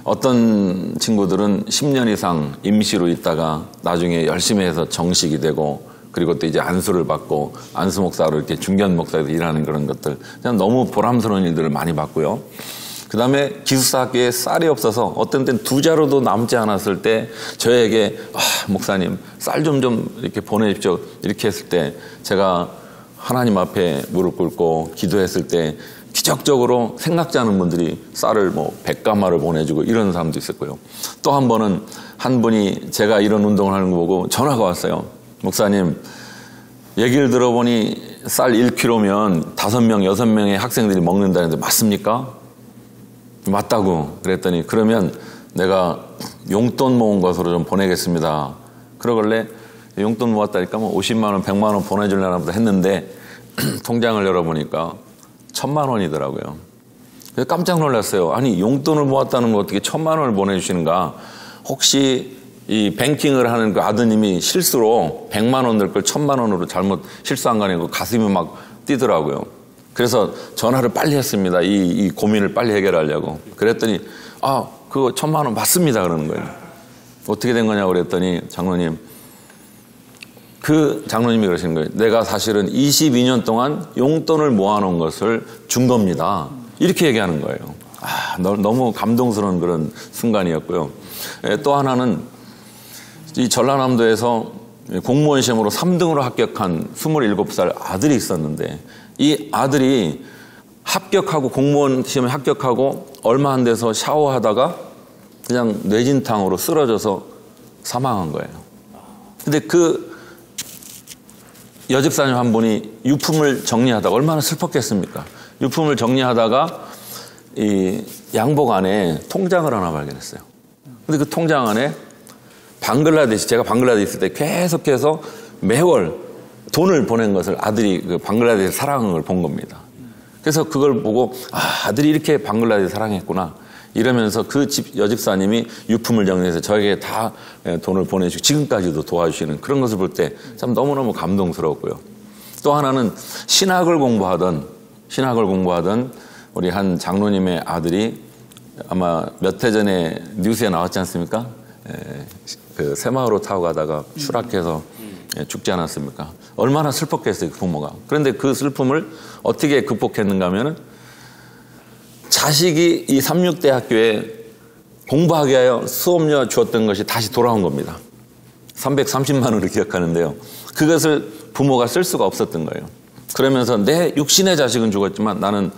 어떤 친구들은 10년 이상 임시로 있다가 나중에 열심히 해서 정식이 되고, 그리고 또 이제 안수를 받고 안수 목사로 이렇게 중견 목사로 일하는 그런 것들, 그냥 너무 보람스러운 일들을 많이 봤고요. 그 다음에 기숙사학교에 쌀이 없어서 어떤 때는 2자루도 남지 않았을 때 저에게 목사님 쌀 좀 이렇게 보내십시오 이렇게 했을 때 제가 하나님 앞에 무릎 꿇고 기도했을 때 기적적으로 생각지 않은 분들이 쌀을 뭐 100가마를 보내주고 이런 사람도 있었고요. 또 한 번은 한 분이 제가 이런 운동을 하는 거 보고 전화가 왔어요. 목사님, 얘기를 들어보니 쌀 1kg면 5명, 6명의 학생들이 먹는다는데 맞습니까? 맞다고 그랬더니, 그러면 내가 용돈 모은 것으로 좀 보내겠습니다. 그러길래 용돈 모았다니까 뭐 50만 원, 100만 원 보내주려나 보다 했는데 통장을 열어보니까 1000만 원이더라고요. 그래서 깜짝 놀랐어요. 아니, 용돈을 모았다는 거 어떻게 1000만 원을 보내주시는가? 혹시 이 뱅킹을 하는 그 아드님이 실수로 100만 원 넣을 걸 1000만 원으로 잘못 실수한 거 아니고 가슴이 막 뛰더라고요. 그래서 전화를 빨리 했습니다. 이 고민을 빨리 해결하려고. 그랬더니 그거 1000만 원 맞습니다 그러는 거예요. 어떻게 된 거냐고 그랬더니 그 장로님이 그러시는 거예요. 내가 사실은 22년 동안 용돈을 모아놓은 것을 준 겁니다. 이렇게 얘기하는 거예요. 너무 감동스러운 그런 순간이었고요. 또 하나는 이 전라남도에서 공무원 시험으로 3등으로 합격한 27살 아들이 있었는데, 이 아들이 합격하고 공무원 시험에 합격하고 얼마 안 돼서 샤워하다가 그냥 뇌진탕으로 쓰러져서 사망한 거예요. 근데 그 여집사님 한 분이 유품을 정리하다가, 얼마나 슬펐겠습니까? 유품을 정리하다가 이 양복 안에 통장을 하나 발견했어요. 근데 그 통장 안에 제가 방글라데시 있을 때 계속해서 매월 돈을 보낸 것을 아들이 그 방글라데시 사랑을 본 겁니다. 그래서 그걸 보고 아들이 이렇게 방글라데시 사랑했구나 이러면서 그 여집사님이 유품을 정리해서 저에게 다 돈을 보내주고 지금까지도 도와주시는 그런 것을 볼 때 참 너무너무 감동스러웠고요. 또 하나는 신학을 공부하던 우리 한 장로님의 아들이 아마 몇 해 전에 뉴스에 나왔지 않습니까? 그 새마을호 타고 가다가 추락해서 죽지 않았습니까? 얼마나 슬펐겠어요, 그 부모가. 그런데 그 슬픔을 어떻게 극복했는가 하면은 자식이 이 삼육대학교에 공부하게 하여 수업료 주었던 것이 다시 돌아온 겁니다. 330만 원을 기억하는데요. 그것을 부모가 쓸 수가 없었던 거예요. 그러면서 내 육신의 자식은 죽었지만 나는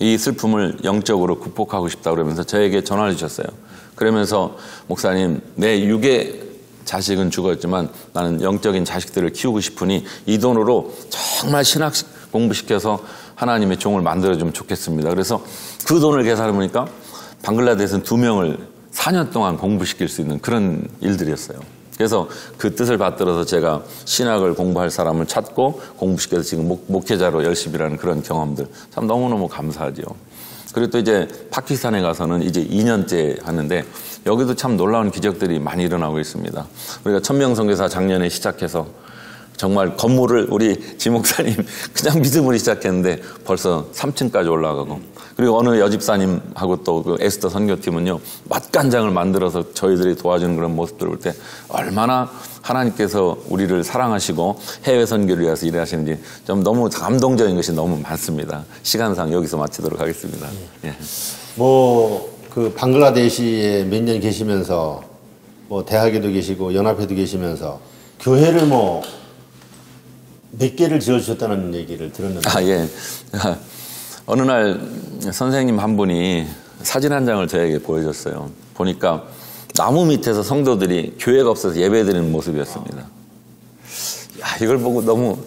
이 슬픔을 영적으로 극복하고 싶다 그러면서 저에게 전화를 주셨어요. 그러면서 목사님, 내 육의 자식은 죽었지만 나는 영적인 자식들을 키우고 싶으니 이 돈으로 정말 신학 공부시켜서 하나님의 종을 만들어주면 좋겠습니다. 그래서 그 돈을 계산해 보니까 방글라데시는 2명을 4년 동안 공부시킬 수 있는 그런 일들이었어요. 그래서 그 뜻을 받들어서 제가 신학을 공부할 사람을 찾고 공부시켜서 지금 목회자로 열심히 일하는 그런 경험들 참 너무너무 감사하죠. 그리고 또 이제 파키스탄에 가서는 이제 2년째 하는데 여기도 참 놀라운 기적들이 많이 일어나고 있습니다. 우리가 천명선교사 작년에 시작해서 정말 건물을 우리 지목사님 그냥 믿음으로 시작했는데 벌써 3층까지 올라가고, 그리고 어느 여집사님하고 또 그 에스더 선교팀은요 맛간장을 만들어서 저희들이 도와주는 그런 모습들을 볼 때 얼마나 하나님께서 우리를 사랑하시고 해외 선교를 위해서 일하시는지 좀 너무 감동적인 것이 너무 많습니다. 시간상 여기서 마치도록 하겠습니다. 예. 그 방글라데시에 몇 년 계시면서 대학에도 계시고 연합회도 계시면서 교회를 몇 개를 지어주셨다는 얘기를 들었는데. 예. 어느 날 선생님 한 분이 사진 한 장을 저에게 보여줬어요. 보니까 나무 밑에서 성도들이 교회가 없어서 예배드리는 모습이었습니다. 이걸 보고 너무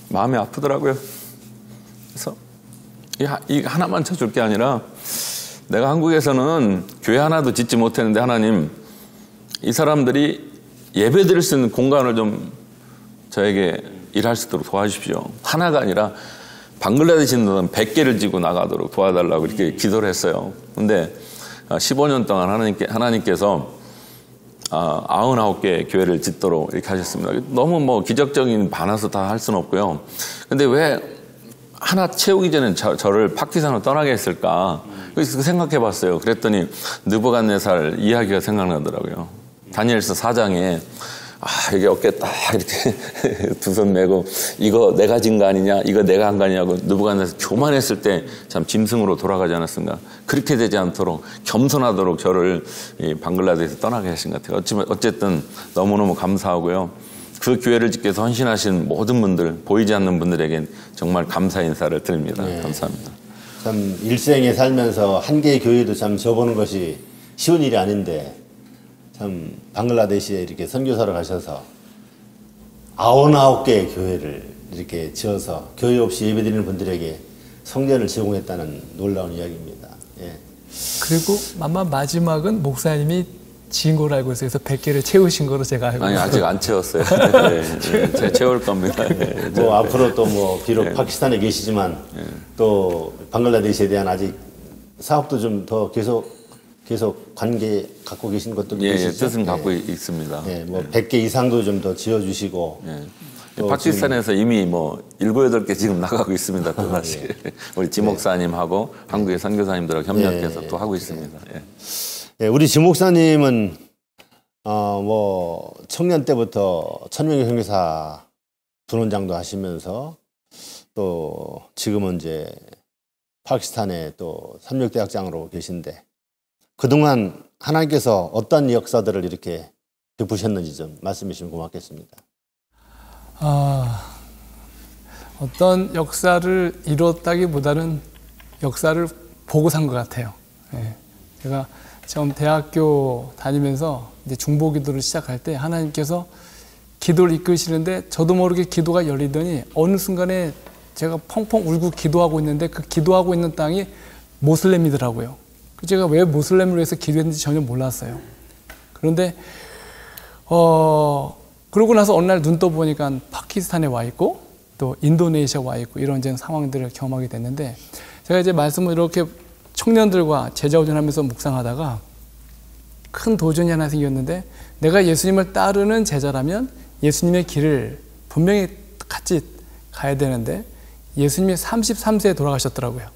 마음이 아프더라고요. 그래서 이 하나만 쳐줄 게 아니라 내가 한국에서는 교회 하나도 짓지 못했는데 하나님, 이 사람들이 예배드릴 수 있는 공간을 좀 저에게 일할 수 있도록 도와주십시오. 하나가 아니라 방글라데시는 100개를 지고 나가도록 도와달라고 이렇게 기도를 했어요. 근데 15년 동안 하나님께서 99개의 교회를 짓도록 이렇게 하셨습니다. 너무 기적적인 많아서 다 할 수는 없고요. 근데 왜 하나 채우기 전에 저를 파키스탄으로 떠나게 했을까? 그래서 생각해 봤어요. 그랬더니 느부갓네살 이야기가 생각나더라고요. 다니엘서 4장에 여기 어깨 딱 이렇게 두 손 메고 이거 내가 진 거 아니냐, 이거 내가 한 거 아니냐고 느부갓네살 교만했을 때 참 짐승으로 돌아가지 않았습니까? 그렇게 되지 않도록 겸손하도록 저를 이 방글라데시에서 떠나게 하신 것 같아요. 어쨌든 너무너무 감사하고요. 그 교회를 짓기 위해서 헌신하신 모든 분들, 보이지 않는 분들에게 정말 감사 인사를 드립니다. 네. 감사합니다. 참 일생에 살면서 한 개의 교회도 참 접어보는 것이 쉬운 일이 아닌데, 참 방글라데시에 이렇게 선교사로 가셔서 99개의 교회를 이렇게 지어서 교회 없이 예배드리는 분들에게 성전을 제공했다는 놀라운 이야기입니다. 예. 그리고 아마 마지막은 목사님이 지은 걸로 알고 있어요. 그래서 100개를 채우신 거로 제가 알고 있어요. 아직 안 채웠어요. 네, 채울 겁니다. 앞으로 또 비록 파키스탄에 계시지만 또 방글라데시에 대한 아직 사업도 좀 더 계속 관계 갖고 계신 것도 계시죠? 뜻은 갖고 있습니다. 100개 이상도 좀 더 지어주시고. 파키스탄에서 이미 7, 8개 지금 나가고 있습니다. 또 다시. 우리 지목사님하고 한국의 선교사님들하고 협력해서 또 하고 있습니다. 우리 지목사님은 청년 때부터 천명의 선교사 분원장도 하시면서 또 지금은 이제 파키스탄에 또 삼육대학장으로 계신데, 그동안 하나님께서 어떤 역사들을 이렇게 베푸셨는지 좀 말씀해 주시면 고맙겠습니다. 어떤 역사를 이뤘다기보다는 역사를 보고 산 것 같아요. 제가 처음 대학교 다니면서 이제 중보기도를 시작할 때 하나님께서 기도를 이끄시는데 저도 모르게 기도가 열리더니 어느 순간에 제가 펑펑 울고 기도하고 있는데 그 기도하고 있는 땅이 모슬렘이더라고요. 제가 왜 모슬렘을 위해서 기도했는지 전혀 몰랐어요. 그런데 그러고 나서 어느 날 눈 떠보니까 파키스탄에 와 있고 또 인도네시아 와 있고 이런 상황들을 경험하게 됐는데, 제가 이제 말씀을 이렇게 청년들과 제자훈련하면서 묵상하다가 큰 도전이 하나 생겼는데, 내가 예수님을 따르는 제자라면 예수님의 길을 분명히 같이 가야 되는데 예수님이 33세에 돌아가셨더라고요.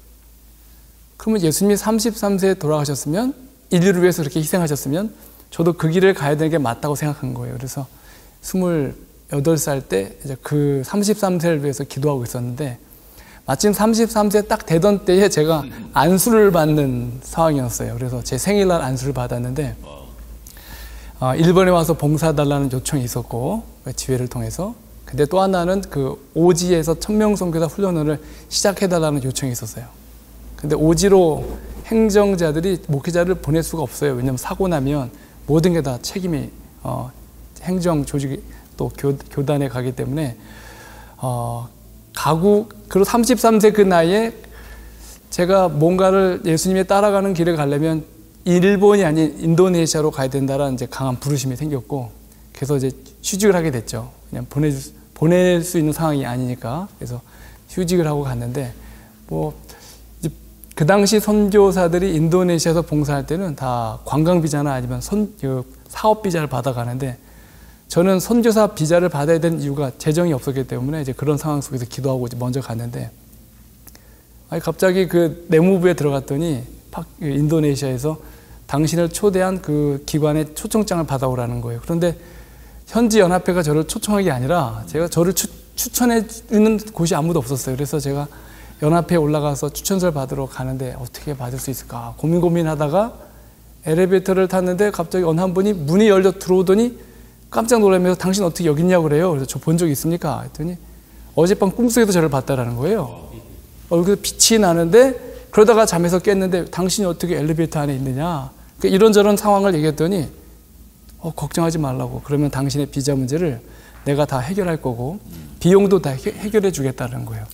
그러면 예수님이 33세에 돌아가셨으면, 인류를 위해서 그렇게 희생하셨으면 저도 그 길을 가야 되는 게 맞다고 생각한 거예요. 그래서 28살 때 이제 그 33세를 위해서 기도하고 있었는데, 마침 33세 딱 되던 때에 제가 안수를 받는 상황이었어요. 그래서 제 생일날 안수를 받았는데, 일본에 와서 봉사해달라는 요청이 있었고, 지회를 통해서. 근데 또 하나는 그 오지에서 천명선교사 훈련을 시작해달라는 요청이 있었어요. 근데 오지로 행정자들이 목회자를 보낼 수가 없어요. 왜냐하면 사고 나면 모든 게 다 책임이 행정 조직 또 교단에 가기 때문에 그리고 33세 그 나이에 제가 뭔가를 예수님의 따라가는 길을 가려면 일본이 아닌 인도네시아로 가야 된다라는 이제 강한 부르심이 생겼고, 그래서 이제 휴직을 하게 됐죠. 그냥 보낼 수 있는 상황이 아니니까. 그래서 휴직을 하고 갔는데, 그 당시 선교사들이 인도네시아에서 봉사할 때는 다 관광 비자나 아니면 사업 비자를 받아가는데, 저는 선교사 비자를 받아야 되는 이유가 재정이 없었기 때문에 이제 그런 상황 속에서 기도하고 이제 먼저 갔는데, 갑자기 그 내무부에 들어갔더니 인도네시아에서 당신을 초대한 그 기관의 초청장을 받아오라는 거예요. 그런데 현지 연합회가 저를 초청한 게 아니라 저를 추천해 주는 곳이 아무도 없었어요. 그래서 제가 연합회에 올라가서 추천서를 받으러 가는데 어떻게 받을 수 있을까 고민하다가 엘리베이터를 탔는데 갑자기 어느 한 분이 문이 열려 들어오더니 깜짝 놀라면서 당신 어떻게 여기 있냐고 그래요. 그래서 저 본 적 있습니까? 했더니 어젯밤 꿈속에도 저를 봤다라는 거예요. 얼굴에 빛이 나는데 그러다가 잠에서 깼는데 당신이 어떻게 엘리베이터 안에 있느냐. 이런저런 상황을 얘기했더니 걱정하지 말라고. 그러면 당신의 비자 문제를 내가 다 해결할 거고 비용도 다 해결해 주겠다는 거예요.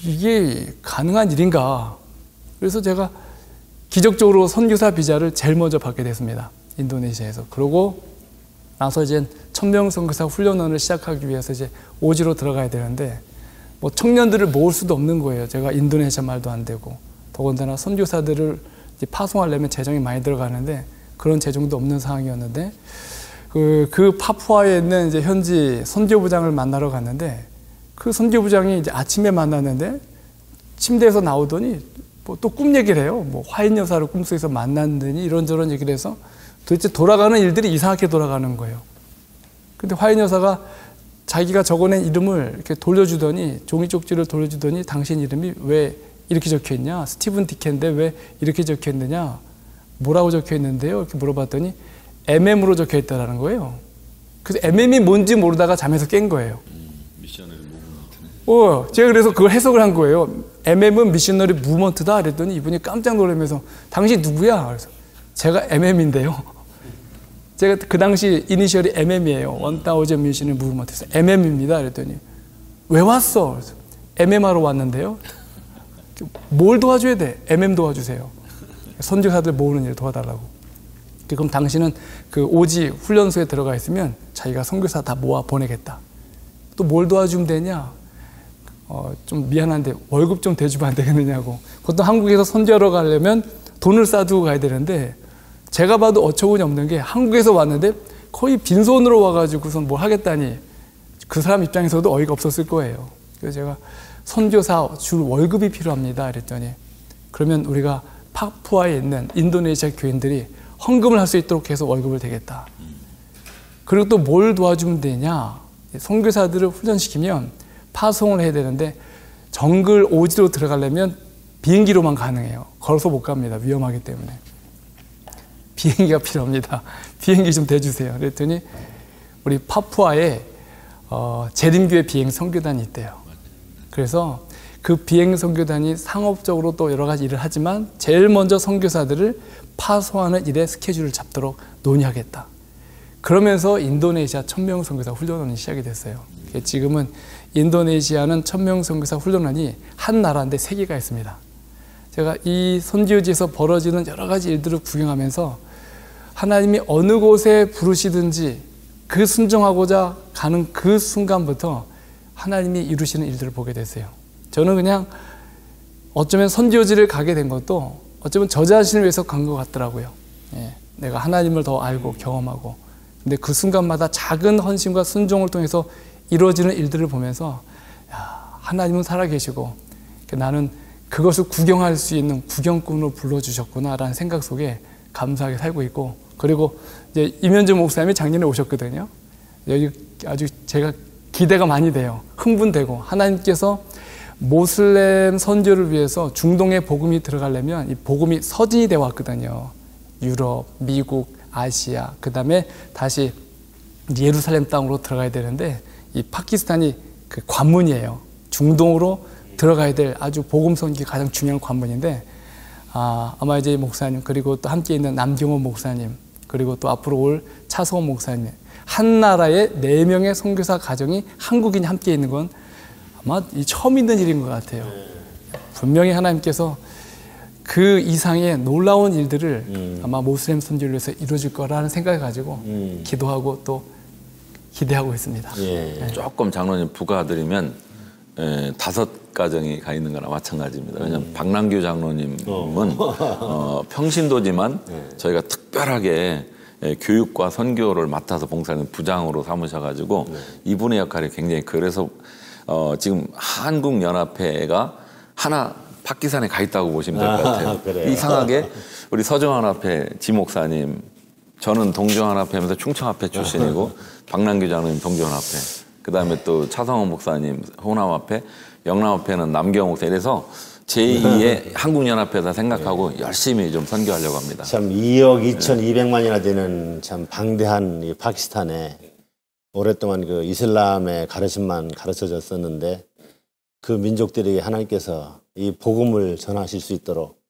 이게 가능한 일인가. 그래서 제가 기적적으로 선교사 비자를 제일 먼저 받게 됐습니다. 인도네시아에서. 그러고 나서 이제 1000명 선교사 훈련원을 시작하기 위해서 이제 오지로 들어가야 되는데 청년들을 모을 수도 없는 거예요. 제가 인도네시아 말도 안 되고, 더군다나 선교사들을 이제 파송하려면 재정이 많이 들어가는데 그런 재정도 없는 상황이었는데, 그 파푸아에 있는 이제 현지 선교부장을 만나러 갔는데, 그 선교부장이 이제 아침에 만났는데 침대에서 나오더니 또 꿈 얘기를 해요. 화인 여사를 꿈속에서 만났더니 이런저런 얘기를 해서 도대체 돌아가는 일들이 이상하게 돌아가는 거예요. 근데 화인 여사가 자기가 적어낸 이름을 이렇게 돌려주더니, 종이 쪽지를 돌려주더니 당신 이름이 왜 이렇게 적혀 있냐? 스티븐 디켄인데 왜 이렇게 적혀 있느냐? 뭐라고 적혀 있는데요? 이렇게 물어봤더니 MM으로 적혀 있다라는 거예요. 그래서 MM이 뭔지 모르다가 잠에서 깬 거예요. 미셔너리 무브먼트네. 제가 그래서 그걸 해석을 한 거예요. MM은 미셔너리 무브먼트다. 그랬더니 이분이 깜짝 놀라면서 당신 누구야? 그래서 제가 MM인데요. 제가 그 당시 이니셜이 MM이에요. 1000 미셔너리 무브먼트에서 MM입니다. 그랬더니 왜 왔어? 그래서 MM하러 왔는데요. 뭘 도와줘야 돼? MM 도와주세요. 선교사들 모으는 일 도와달라고. 그럼 당신은 그 오지 훈련소에 들어가 있으면 자기가 선교사 다 모아 보내겠다. 또 뭘 도와주면 되냐? 좀 미안한데 월급 좀 대주면 안 되겠느냐고. 그것도 한국에서 선교하러 가려면 돈을 싸두고 가야 되는데, 제가 봐도 어처구니 없는 게 한국에서 왔는데 거의 빈손으로 와가지고선 뭘 하겠다니 그 사람 입장에서도 어이가 없었을 거예요. 그래서 제가 선교사 줄 월급이 필요합니다. 그랬더니 그러면 우리가 파푸아에 있는 인도네시아 교인들이 헌금을 할 수 있도록 해서 월급을 대겠다. 그리고 또 뭘 도와주면 되냐? 선교사들을 훈련시키면 파송을 해야 되는데 정글 오지로 들어가려면 비행기로만 가능해요. 걸어서 못 갑니다. 위험하기 때문에. 비행기가 필요합니다. 비행기 좀 대주세요. 그랬더니 우리 파푸아에 재림교회 비행 선교단이 있대요. 그래서 그 비행 선교단이 상업적으로 또 여러 가지 일을 하지만 제일 먼저 선교사들을 파송하는 일에 스케줄을 잡도록 논의하겠다. 그러면서 인도네시아 1000명 선교사 훈련원이 시작이 됐어요. 지금은 인도네시아는 1000명 선교사 훈련원이 한 나라인데 3개가 있습니다. 제가 이 선교지에서 벌어지는 여러 가지 일들을 구경하면서 하나님이 어느 곳에 부르시든지 그 순종하고자 가는 그 순간부터 하나님이 이루시는 일들을 보게 됐어요. 저는 그냥 어쩌면 선교지를 가게 된 것도 어쩌면 저 자신을 위해서 간 것 같더라고요. 내가 하나님을 더 알고 경험하고, 근데 그 순간마다 작은 헌신과 순종을 통해서 이루어지는 일들을 보면서 하나님은 살아계시고 나는 그것을 구경할 수 있는 구경꾼으로 불러주셨구나라는 생각 속에 감사하게 살고 있고, 그리고 이제 임현주 목사님이 작년에 오셨거든요. 여기 아주 제가 기대가 많이 돼요. 흥분되고, 하나님께서 모슬렘 선교를 위해서 중동에 복음이 들어가려면 이 복음이 서진이 되어 왔거든요. 유럽, 미국, 아시아, 그 다음에 다시 예루살렘 땅으로 들어가야 되는데 이 파키스탄이 그 관문이에요. 중동으로 들어가야 될 아주 복음 선교가 가장 중요한 관문인데, 아마 이제 목사님, 그리고 또 함께 있는 남경호 목사님, 그리고 또 앞으로 올 차성호 목사님, 한 나라에 4명의 선교사 가정이 한국인이 함께 있는 건 아마 처음 있는 일인 것 같아요. 분명히 하나님께서 그 이상의 놀라운 일들을 아마 모슬렘 선교를 위해서 이루어질 거라는 생각을 가지고 기도하고 또 기대하고 있습니다. 예. 조금 장로님 부가드리면 5가정이 가 있는 거나 마찬가지입니다. 왜냐하면 박남규 장로님은 평신도지만 저희가 특별하게 교육과 선교를 맡아서 봉사하는 부장으로 삼으셔가지고 이분의 역할이 굉장히 그래서 지금 한국연합회가 하나 파키산에 가 있다고 보시면 될 것 같아요. 이상하게 우리 서정환합회 지목사님, 저는 동정환합회 하면서 충청합회 출신이고 박남규 장로님 동정합회, 그 다음에 또 차성원 목사님 호남합회, 영남합회는 남경 목사, 이래서 제2의 한국연합회다 생각하고 열심히 좀 선교하려고 합니다. 참 2억 2,200만이나 되는 참 방대한 이 파키스탄에 오랫동안 그 이슬람의 가르침만 가르쳐졌었는데 그 민족들에게 하나님께서 이 복음을 전하실 수 있도록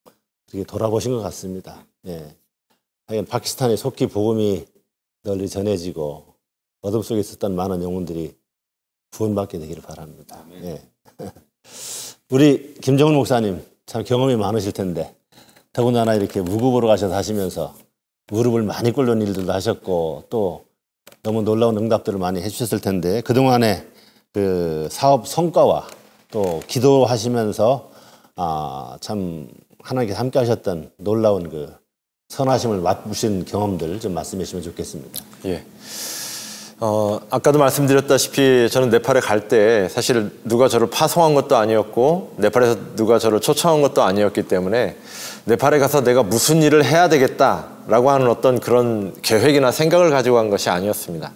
이렇게 돌아보신 것 같습니다. 예. 하여간 파키스탄에 속히 복음이 널리 전해지고 어둠 속에 있었던 많은 영혼들이 구원받게 되기를 바랍니다. 예. 우리 김정은 목사님 참 경험이 많으실 텐데 더군다나 이렇게 무급으로 가셔서 하시면서 무릎을 많이 꿇는 일들도 하셨고 또 너무 놀라운 응답들을 많이 해주셨을 텐데 그동안의 그 사업 성과와 또 기도하시면서 참 하나님께서 함께 하셨던 놀라운 그 선하심을 맛보신 경험들 좀 말씀해 주시면 좋겠습니다. 예. 아까도 말씀드렸다시피 저는 네팔에 갈 때 사실 누가 저를 파송한 것도 아니었고 네팔에서 누가 저를 초청한 것도 아니었기 때문에 네팔에 가서 내가 무슨 일을 해야 되겠다라고 하는 어떤 그런 계획이나 생각을 가지고 간 것이 아니었습니다.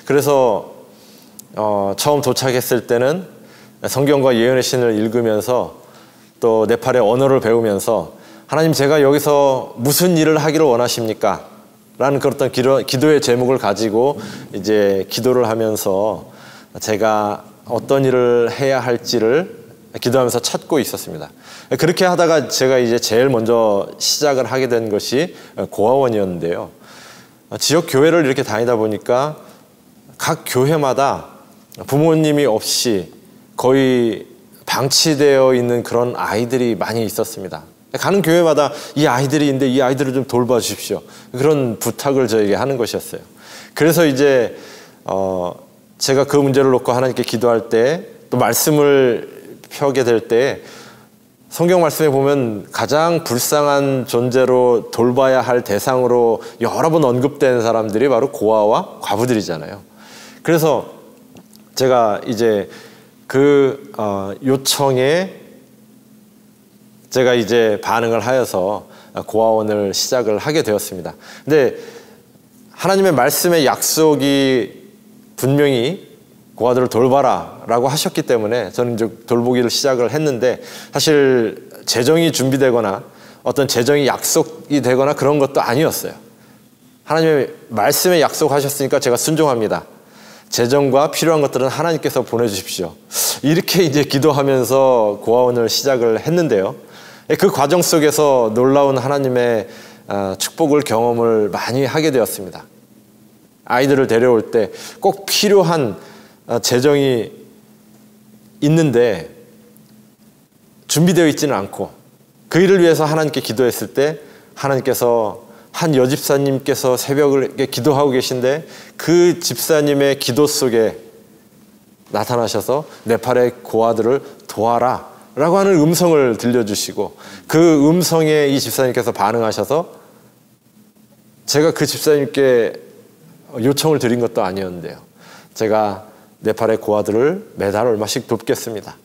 그래서 처음 도착했을 때는 성경과 예언의 신을 읽으면서 또 네팔의 언어를 배우면서 하나님 제가 여기서 무슨 일을 하기를 원하십니까? 라는 그런 기도의 제목을 가지고 이제 기도를 하면서 제가 어떤 일을 해야 할지를 기도하면서 찾고 있었습니다. 그렇게 하다가 제가 이제 제일 먼저 시작을 하게 된 것이 고아원이었는데요. 지역 교회를 이렇게 다니다 보니까 각 교회마다 부모님이 없이 거의 방치되어 있는 그런 아이들이 많이 있었습니다. 가는 교회마다 이 아이들이 있는데 이 아이들을 좀 돌봐주십시오. 그런 부탁을 저에게 하는 것이었어요. 그래서 이제 제가 그 문제를 놓고 하나님께 기도할 때 또 말씀을 펴게 될 때 성경 말씀에 보면 가장 불쌍한 존재로 돌봐야 할 대상으로 여러 번 언급된 사람들이 바로 고아와 과부들이잖아요. 그래서 제가 이제 그 요청에 제가 이제 반응을 하여서 고아원을 시작을 하게 되었습니다. 근데 하나님의 말씀의 약속이 분명히 고아들을 돌봐라 라고 하셨기 때문에 저는 이제 돌보기를 시작을 했는데 사실 재정이 준비되거나 어떤 재정이 약속이 되거나 그런 것도 아니었어요. 하나님의 말씀에 약속하셨으니까 제가 순종합니다. 재정과 필요한 것들은 하나님께서 보내주십시오. 이렇게 이제 기도하면서 고아원을 시작을 했는데요. 그 과정 속에서 놀라운 하나님의 축복을 경험을 많이 하게 되었습니다. 아이들을 데려올 때 꼭 필요한 재정이 있는데 준비되어 있지는 않고 그 일을 위해서 하나님께 기도했을 때 하나님께서 한 여집사님께서 새벽을 기도하고 계신데 그 집사님의 기도 속에 나타나셔서 네팔의 고아들을 도와라 라고 하는 음성을 들려주시고 그 음성에 이 집사님께서 반응하셔서 제가 그 집사님께 요청을 드린 것도 아니었는데요. 제가 네팔의 고아들을 매달 얼마씩 돕겠습니다.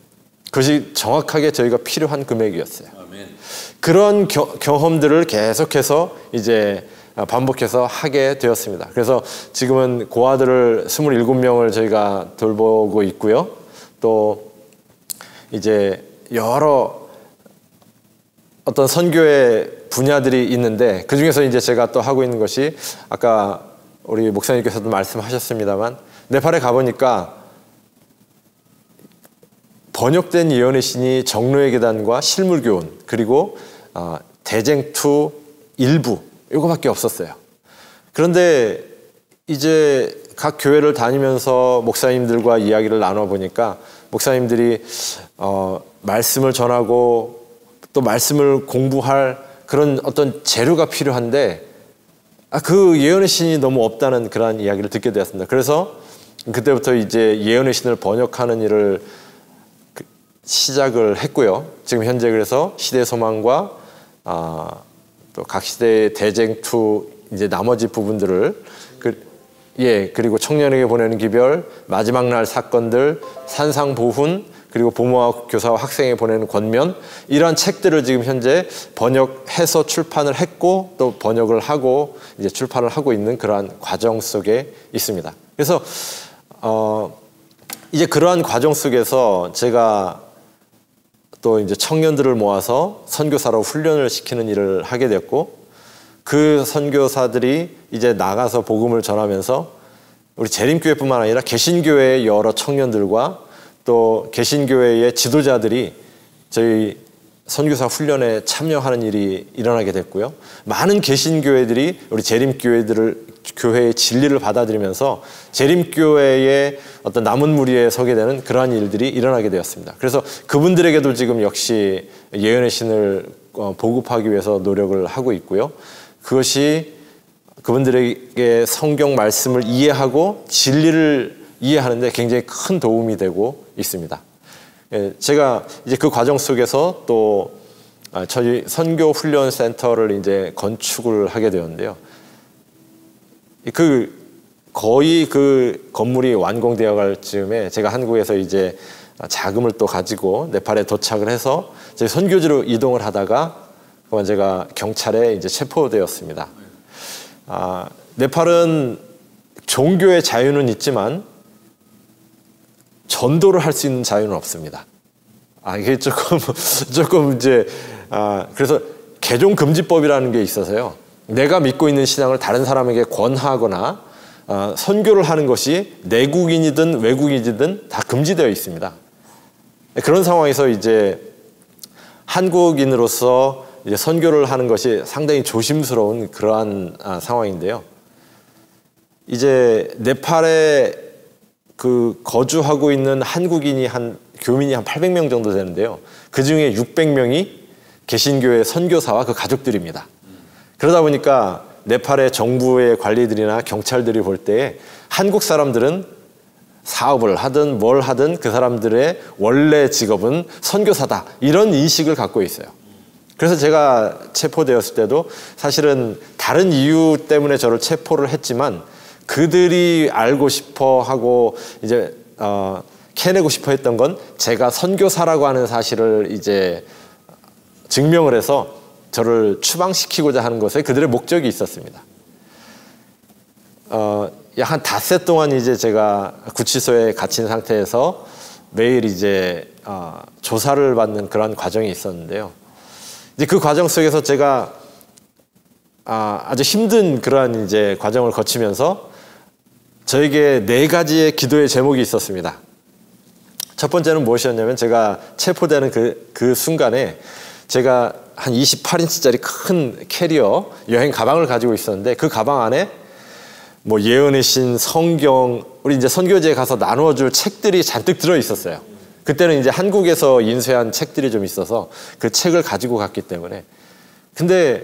그것이 정확하게 저희가 필요한 금액이었어요. 아멘. 그런 경험들을 계속해서 이제 반복해서 하게 되었습니다. 그래서 지금은 고아들을 27명을 저희가 돌보고 있고요. 또 이제 여러 어떤 선교의 분야들이 있는데 그 중에서 이제 제가 또 하고 있는 것이 아까 우리 목사님께서도 말씀하셨습니다만 네팔에 가보니까 번역된 예언의 신이 정로의 계단과 실물교훈 그리고 대쟁투 일부 이거밖에 없었어요. 그런데 이제 각 교회를 다니면서 목사님들과 이야기를 나눠보니까 목사님들이 말씀을 전하고 또 말씀을 공부할 그런 어떤 재료가 필요한데 그 예언의 신이 너무 없다는 그런 이야기를 듣게 되었습니다. 그래서 그때부터 이제 예언의 신을 번역하는 일을 시작을 했고요. 지금 현재 그래서 시대의 소망과 또 각 시대의 대쟁투 이제 나머지 부분들을 그리고 청년에게 보내는 기별, 마지막 날 사건들, 산상보훈, 그리고 부모와 교사와 학생에게 보내는 권면, 이러한 책들을 지금 현재 번역해서 출판을 했고 또 번역을 하고 이제 출판을 하고 있는 그러한 과정 속에 있습니다. 그래서 이제 그러한 과정 속에서 제가 또 이제 청년들을 모아서 선교사로 훈련을 시키는 일을 하게 됐고, 그 선교사들이 이제 나가서 복음을 전하면서 우리 재림교회뿐만 아니라 개신교회의 여러 청년들과 또 개신교회의 지도자들이 저희 선교사 훈련에 참여하는 일이 일어나게 됐고요. 많은 개신교회들이 우리 재림교회의 진리를 받아들이면서 재림교회의 어떤 남은 무리에 서게 되는 그러한 일들이 일어나게 되었습니다. 그래서 그분들에게도 지금 역시 예언의 신을 보급하기 위해서 노력을 하고 있고요. 그것이 그분들에게 성경 말씀을 이해하고 진리를 이해하는데 굉장히 큰 도움이 되고 있습니다. 제가 이제 그 과정 속에서 또 저희 선교 훈련 센터를 이제 건축을 하게 되었는데요. 거의 그 건물이 완공되어 갈 즈음에 제가 한국에서 이제 자금을 또 가지고 네팔에 도착을 해서 제 선교지로 이동을 하다가 그만 제가 경찰에 이제 체포되었습니다. 네팔은 종교의 자유는 있지만 전도를 할 수 있는 자유는 없습니다. 이게 조금 이제 그래서 개종 금지법이라는 게 있어서요. 내가 믿고 있는 신앙을 다른 사람에게 권하거나 선교를 하는 것이 내국인이든 외국인이든 다 금지되어 있습니다. 그런 상황에서 이제 한국인으로서 이제 선교를 하는 것이 상당히 조심스러운 그러한 상황인데요. 이제 네팔에 거주하고 있는 한국인이 교민이 한 800명 정도 되는데요. 그 중에 600명이 개신교회 선교사와 그 가족들입니다. 그러다 보니까 네팔의 정부의 관리들이나 경찰들이 볼 때 한국 사람들은 사업을 하든 뭘 하든 그 사람들의 원래 직업은 선교사다, 이런 인식을 갖고 있어요. 그래서 제가 체포되었을 때도 사실은 다른 이유 때문에 저를 체포를 했지만 그들이 알고 싶어 하고 이제 캐내고 싶어 했던 건 제가 선교사라고 하는 사실을 이제 증명을 해서 저를 추방시키고자 하는 것에 그들의 목적이 있었습니다. 약 한 닷새 동안 이제 제가 구치소에 갇힌 상태에서 매일 이제 조사를 받는 그런 과정이 있었는데요. 이제 그 과정 속에서 제가 아주 힘든 그러한 이제 과정을 거치면서 저에게 4가지의 기도의 제목이 있었습니다. 첫 번째는 무엇이었냐면, 제가 체포되는 그 순간에 제가 한 28인치짜리 큰 캐리어 여행 가방을 가지고 있었는데, 그 가방 안에 뭐 예언의 신, 성경, 우리 이제 선교지에 가서 나누어줄 책들이 잔뜩 들어 있었어요. 그때는 이제 한국에서 인쇄한 책들이 좀 있어서 그 책을 가지고 갔기 때문에. 근데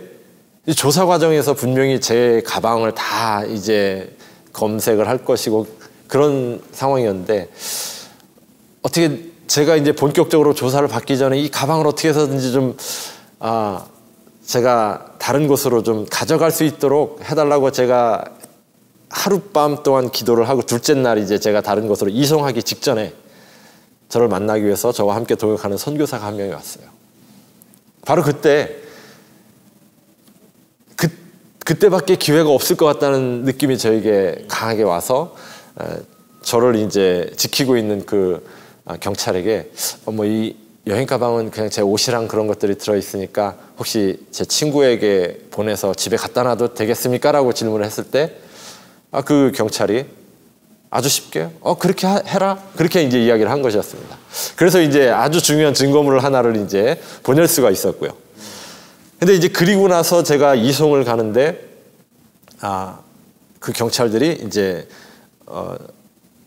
이 조사 과정에서 분명히 제 가방을 다 이제 검색을 할 것이고 그런 상황이었는데, 어떻게 제가 이제 본격적으로 조사를 받기 전에 이 가방을 어떻게 해서든지 좀 제가 다른 곳으로 좀 가져갈 수 있도록 해달라고 제가 하룻밤 동안 기도를 하고, 둘째 날 이제 제가 다른 곳으로 이송하기 직전에 저를 만나기 위해서 저와 함께 동역하는 선교사가 한 명이 왔어요. 바로 그때밖에 기회가 없을 것 같다는 느낌이 저에게 강하게 와서 저를 이제 지키고 있는 그 경찰에게 이 여행 가방은 그냥 제 옷이랑 그런 것들이 들어있으니까 혹시 제 친구에게 보내서 집에 갖다 놔도 되겠습니까? 라고 질문을 했을 때 그 경찰이 아주 쉽게 그렇게 해라, 그렇게 이제 이야기를 한 것이었습니다. 그래서 이제 아주 중요한 증거물 하나를 이제 보낼 수가 있었고요. 근데 이제 그리고 나서 제가 이송을 가는데 그 경찰들이 이제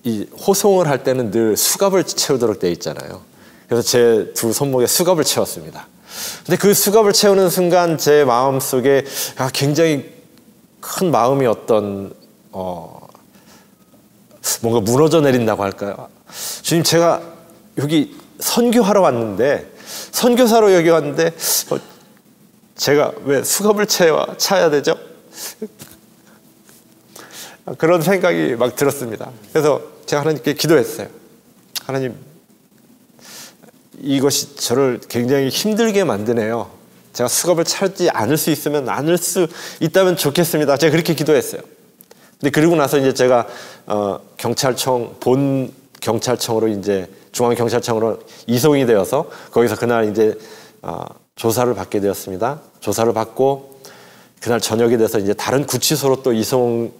이 호송을 할 때는 늘 수갑을 채우도록 돼 있잖아요. 그래서 제 두 손목에 수갑을 채웠습니다. 근데 그 수갑을 채우는 순간 제 마음속에 굉장히 큰 마음이 뭔가 무너져 내린다고 할까요? 주님, 제가 여기 선교하러 왔는데, 선교사로 여기 왔는데 제가 왜 수갑을 차야 되죠? 그런 생각이 막 들었습니다. 그래서 제가 하나님께 기도했어요. 하나님, 이것이 저를 굉장히 힘들게 만드네요. 제가 수갑을 차지 않을 수 있으면 않을 수 있다면 좋겠습니다. 제가 그렇게 기도했어요. 근데 그리고 나서 이제 제가 본 경찰청으로 이제 중앙경찰청으로 이송이 되어서 거기서 그날 이제 조사를 받게 되었습니다. 조사를 받고 그날 저녁이 돼서 이제 다른 구치소로 또 이송되기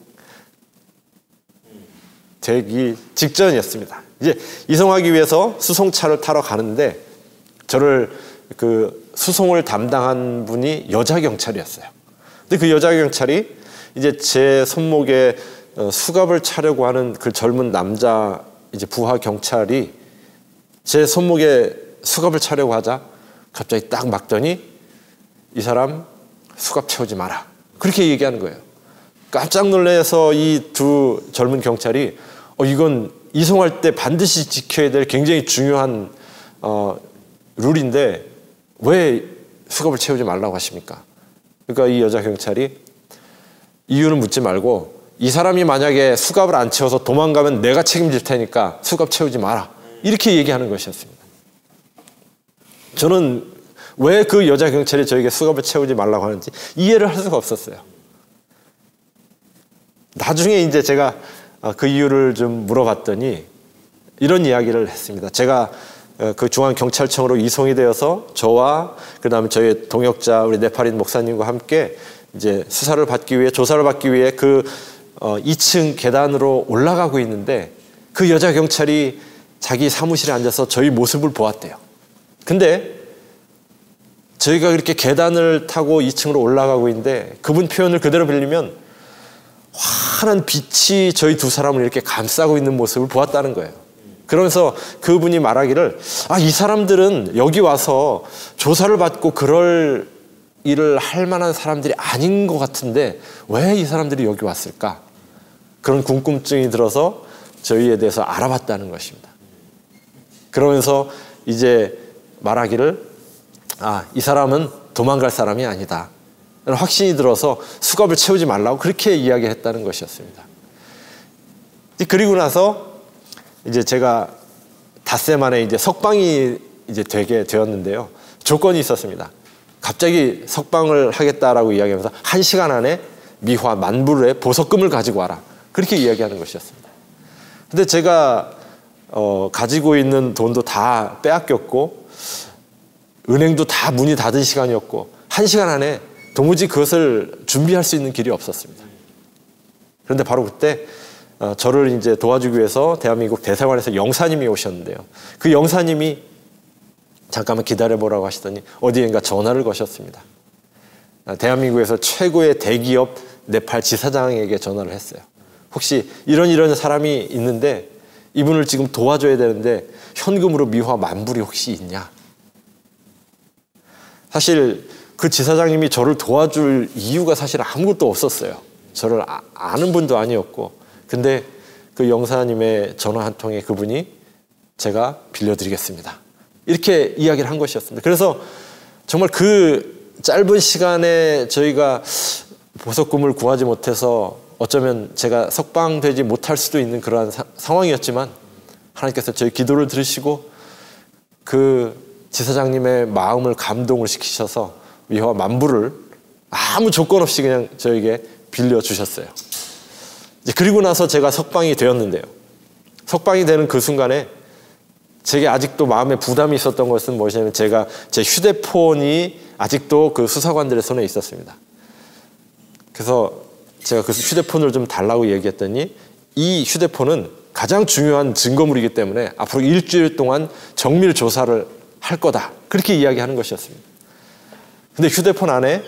직전이었습니다. 이제 이송하기 위해서 수송차를 타러 가는데 저를 그 수송을 담당한 분이 여자 경찰이었어요. 근데 그 여자 경찰이 이제 제 손목에 수갑을 차려고 하는 그 젊은 남자 이제 부하 경찰이 제 손목에 수갑을 차려고 하자 갑자기 딱 막더니 이 사람 수갑 채우지 마라. 그렇게 얘기하는 거예요. 깜짝 놀라서 이 두 젊은 경찰이 이건 이송할 때 반드시 지켜야 될 굉장히 중요한 룰인데 왜 수갑을 채우지 말라고 하십니까? 그러니까 이 여자 경찰이 이유는 묻지 말고 이 사람이 만약에 수갑을 안 채워서 도망가면 내가 책임질 테니까 수갑 채우지 마라. 이렇게 얘기하는 것이었습니다. 저는 왜 그 여자 경찰이 저에게 수갑을 채우지 말라고 하는지 이해를 할 수가 없었어요. 나중에 이제 제가 그 이유를 좀 물어봤더니 이런 이야기를 했습니다. 제가 그 중앙경찰청으로 이송이 되어서 저와 그다음에 저희 동역자 우리 네팔인 목사님과 함께 이제 수사를 받기 위해 조사를 받기 위해 그 2층 계단으로 올라가고 있는데 그 여자 경찰이 자기 사무실에 앉아서 저희 모습을 보았대요. 근데 저희가 그렇게 계단을 타고 2층으로 올라가고 있는데 그분 표현을 그대로 빌리면 환한 빛이 저희 두 사람을 이렇게 감싸고 있는 모습을 보았다는 거예요. 그러면서 그분이 말하기를 이 사람들은 여기 와서 조사를 받고 그럴 일을 할 만한 사람들이 아닌 것 같은데 왜 이 사람들이 여기 왔을까? 그런 궁금증이 들어서 저희에 대해서 알아봤다는 것입니다. 그러면서 이제 말하기를 이 사람은 도망갈 사람이 아니다. 확신이 들어서 수갑을 채우지 말라고 그렇게 이야기했다는 것이었습니다. 그리고 나서 이제 제가 닷새 만에 이제 석방이 이제 되게 되었는데요. 조건이 있었습니다. 갑자기 석방을 하겠다라고 이야기하면서 1시간 안에 미화 10,000불의 보석금을 가지고 와라. 그렇게 이야기하는 것이었습니다. 근데 제가 가지고 있는 돈도 다 빼앗겼고 은행도 다 문이 닫은 시간이었고 1시간 안에 도무지 그것을 준비할 수 있는 길이 없었습니다. 그런데 바로 그때 저를 이제 도와주기 위해서 대한민국 대사관에서 영사님이 오셨는데요. 그 영사님이 잠깐만 기다려보라고 하시더니 어디엔가 전화를 거셨습니다. 대한민국에서 최고의 대기업 네팔 지사장에게 전화를 했어요. 혹시 이런 사람이 있는데 이분을 지금 도와줘야 되는데 현금으로 미화 10,000불이 혹시 있냐? 사실 그 지사장님이 저를 도와줄 이유가 사실 아무것도 없었어요. 저를 아는 분도 아니었고 근데 그 영사님의 전화 한 통에 그분이 제가 빌려드리겠습니다. 이렇게 이야기를 한 것이었습니다. 그래서 정말 그 짧은 시간에 저희가 보석금을 구하지 못해서 어쩌면 제가 석방되지 못할 수도 있는 그러한 상황이었지만 하나님께서 저희 기도를 들으시고 그 지사장님의 마음을 감동을 시키셔서 미화 10,000불을 아무 조건 없이 그냥 저에게 빌려주셨어요. 이제 그리고 나서 제가 석방이 되었는데요. 석방이 되는 그 순간에 제게 아직도 마음에 부담이 있었던 것은 무엇이냐면 제가 제 휴대폰이 아직도 그 수사관들의 손에 있었습니다. 그래서 제가 그 휴대폰을 좀 달라고 얘기했더니 이 휴대폰은 가장 중요한 증거물이기 때문에 앞으로 일주일 동안 정밀 조사를 할 거다. 그렇게 이야기하는 것이었습니다. 근데 휴대폰 안에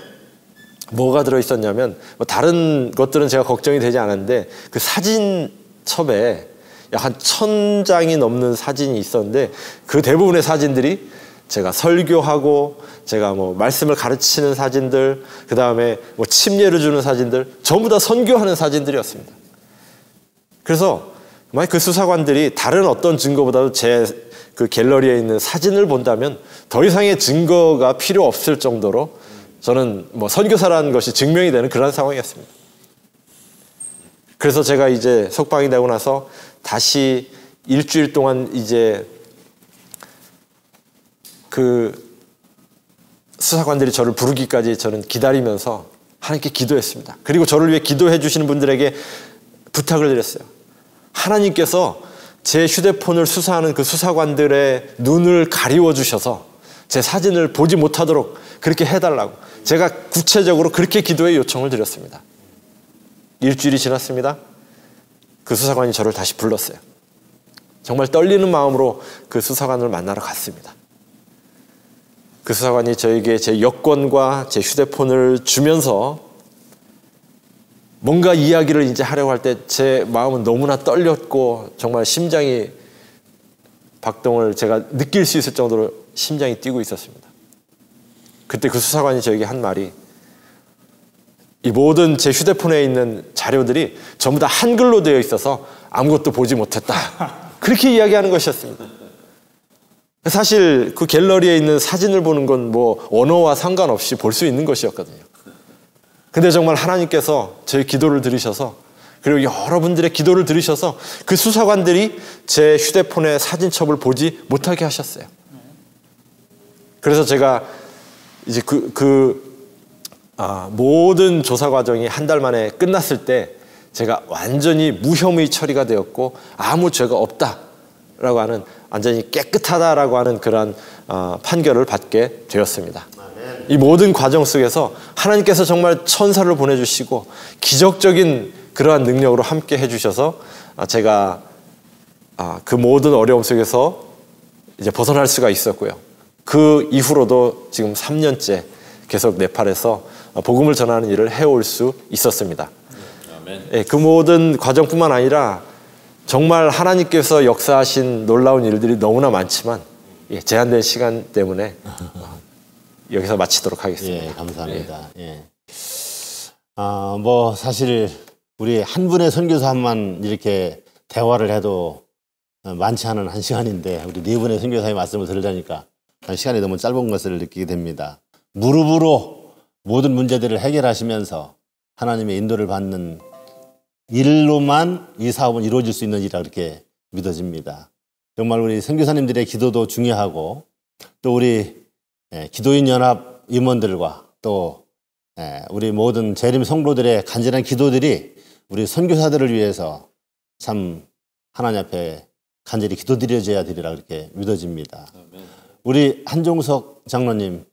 뭐가 들어있었냐면 다른 것들은 제가 걱정이 되지 않았는데 그 사진첩에 약 한 1000장이 넘는 사진이 있었는데 그 대부분의 사진들이 제가 설교하고 제가 말씀을 가르치는 사진들, 그 다음에 침례를 주는 사진들, 전부 다 선교하는 사진들이었습니다. 그래서 만약 그 수사관들이 다른 어떤 증거보다도 제 그 갤러리에 있는 사진을 본다면 더 이상의 증거가 필요 없을 정도로 저는 선교사라는 것이 증명이 되는 그런 상황이었습니다. 그래서 제가 이제 석방이 되고 나서 다시 일주일 동안 이제 그 수사관들이 저를 부르기까지 저는 기다리면서 하나님께 기도했습니다. 그리고 저를 위해 기도해 주시는 분들에게 부탁을 드렸어요. 하나님께서 제 휴대폰을 수사하는 그 수사관들의 눈을 가리워 주셔서 제 사진을 보지 못하도록 그렇게 해달라고 제가 구체적으로 그렇게 기도의 요청을 드렸습니다. 일주일이 지났습니다. 그 수사관이 저를 다시 불렀어요. 정말 떨리는 마음으로 그 수사관을 만나러 갔습니다. 그 수사관이 저에게 제 여권과 제 휴대폰을 주면서 뭔가 이야기를 이제 하려고 할 때 제 마음은 너무나 떨렸고 정말 심장이 박동을 제가 느낄 수 있을 정도로 심장이 뛰고 있었습니다. 그때 그 수사관이 저에게 한 말이 이 모든 제 휴대폰에 있는 자료들이 전부 다 한글로 되어 있어서 아무것도 보지 못했다. 그렇게 이야기하는 것이었습니다. 사실 그 갤러리에 있는 사진을 보는 건 언어와 상관없이 볼 수 있는 것이었거든요. 근데 정말 하나님께서 저의 기도를 들으셔서 그리고 여러분들의 기도를 들으셔서 그 수사관들이 제 휴대폰의 사진첩을 보지 못하게 하셨어요. 그래서 제가 이제 모든 조사 과정이 한 달 만에 끝났을 때 제가 완전히 무혐의 처리가 되었고 아무 죄가 없다라고 하는 완전히 깨끗하다라고 하는 그런 판결을 받게 되었습니다. 이 모든 과정 속에서 하나님께서 정말 천사를 보내주시고 기적적인 그러한 능력으로 함께 해주셔서 제가 그 모든 어려움 속에서 이제 벗어날 수가 있었고요. 그 이후로도 지금 3년째 계속 네팔에서 복음을 전하는 일을 해올 수 있었습니다. 예, 그 모든 과정뿐만 아니라 정말 하나님께서 역사하신 놀라운 일들이 너무나 많지만 제한된 시간 때문에 여기서 마치도록 하겠습니다. 예, 감사합니다. 예. 사실 우리 한 분의 선교사만 이렇게 대화를 해도 많지 않은 한 시간인데 우리 네 분의 선교사의 말씀을 들으려니까 시간이 너무 짧은 것을 느끼게 됩니다. 무릎으로 모든 문제들을 해결하시면서 하나님의 인도를 받는 일로만 이 사업은 이루어질 수 있는 일이라 그렇게 믿어집니다. 정말 우리 선교사님들의 기도도 중요하고 또 우리 기도인 연합 임원들과 또 우리 모든 재림 성도들의 간절한 기도들이 우리 선교사들을 위해서 참 하나님 앞에 간절히 기도드려져야 되리라 그렇게 믿어집니다. 우리 한종석 장로님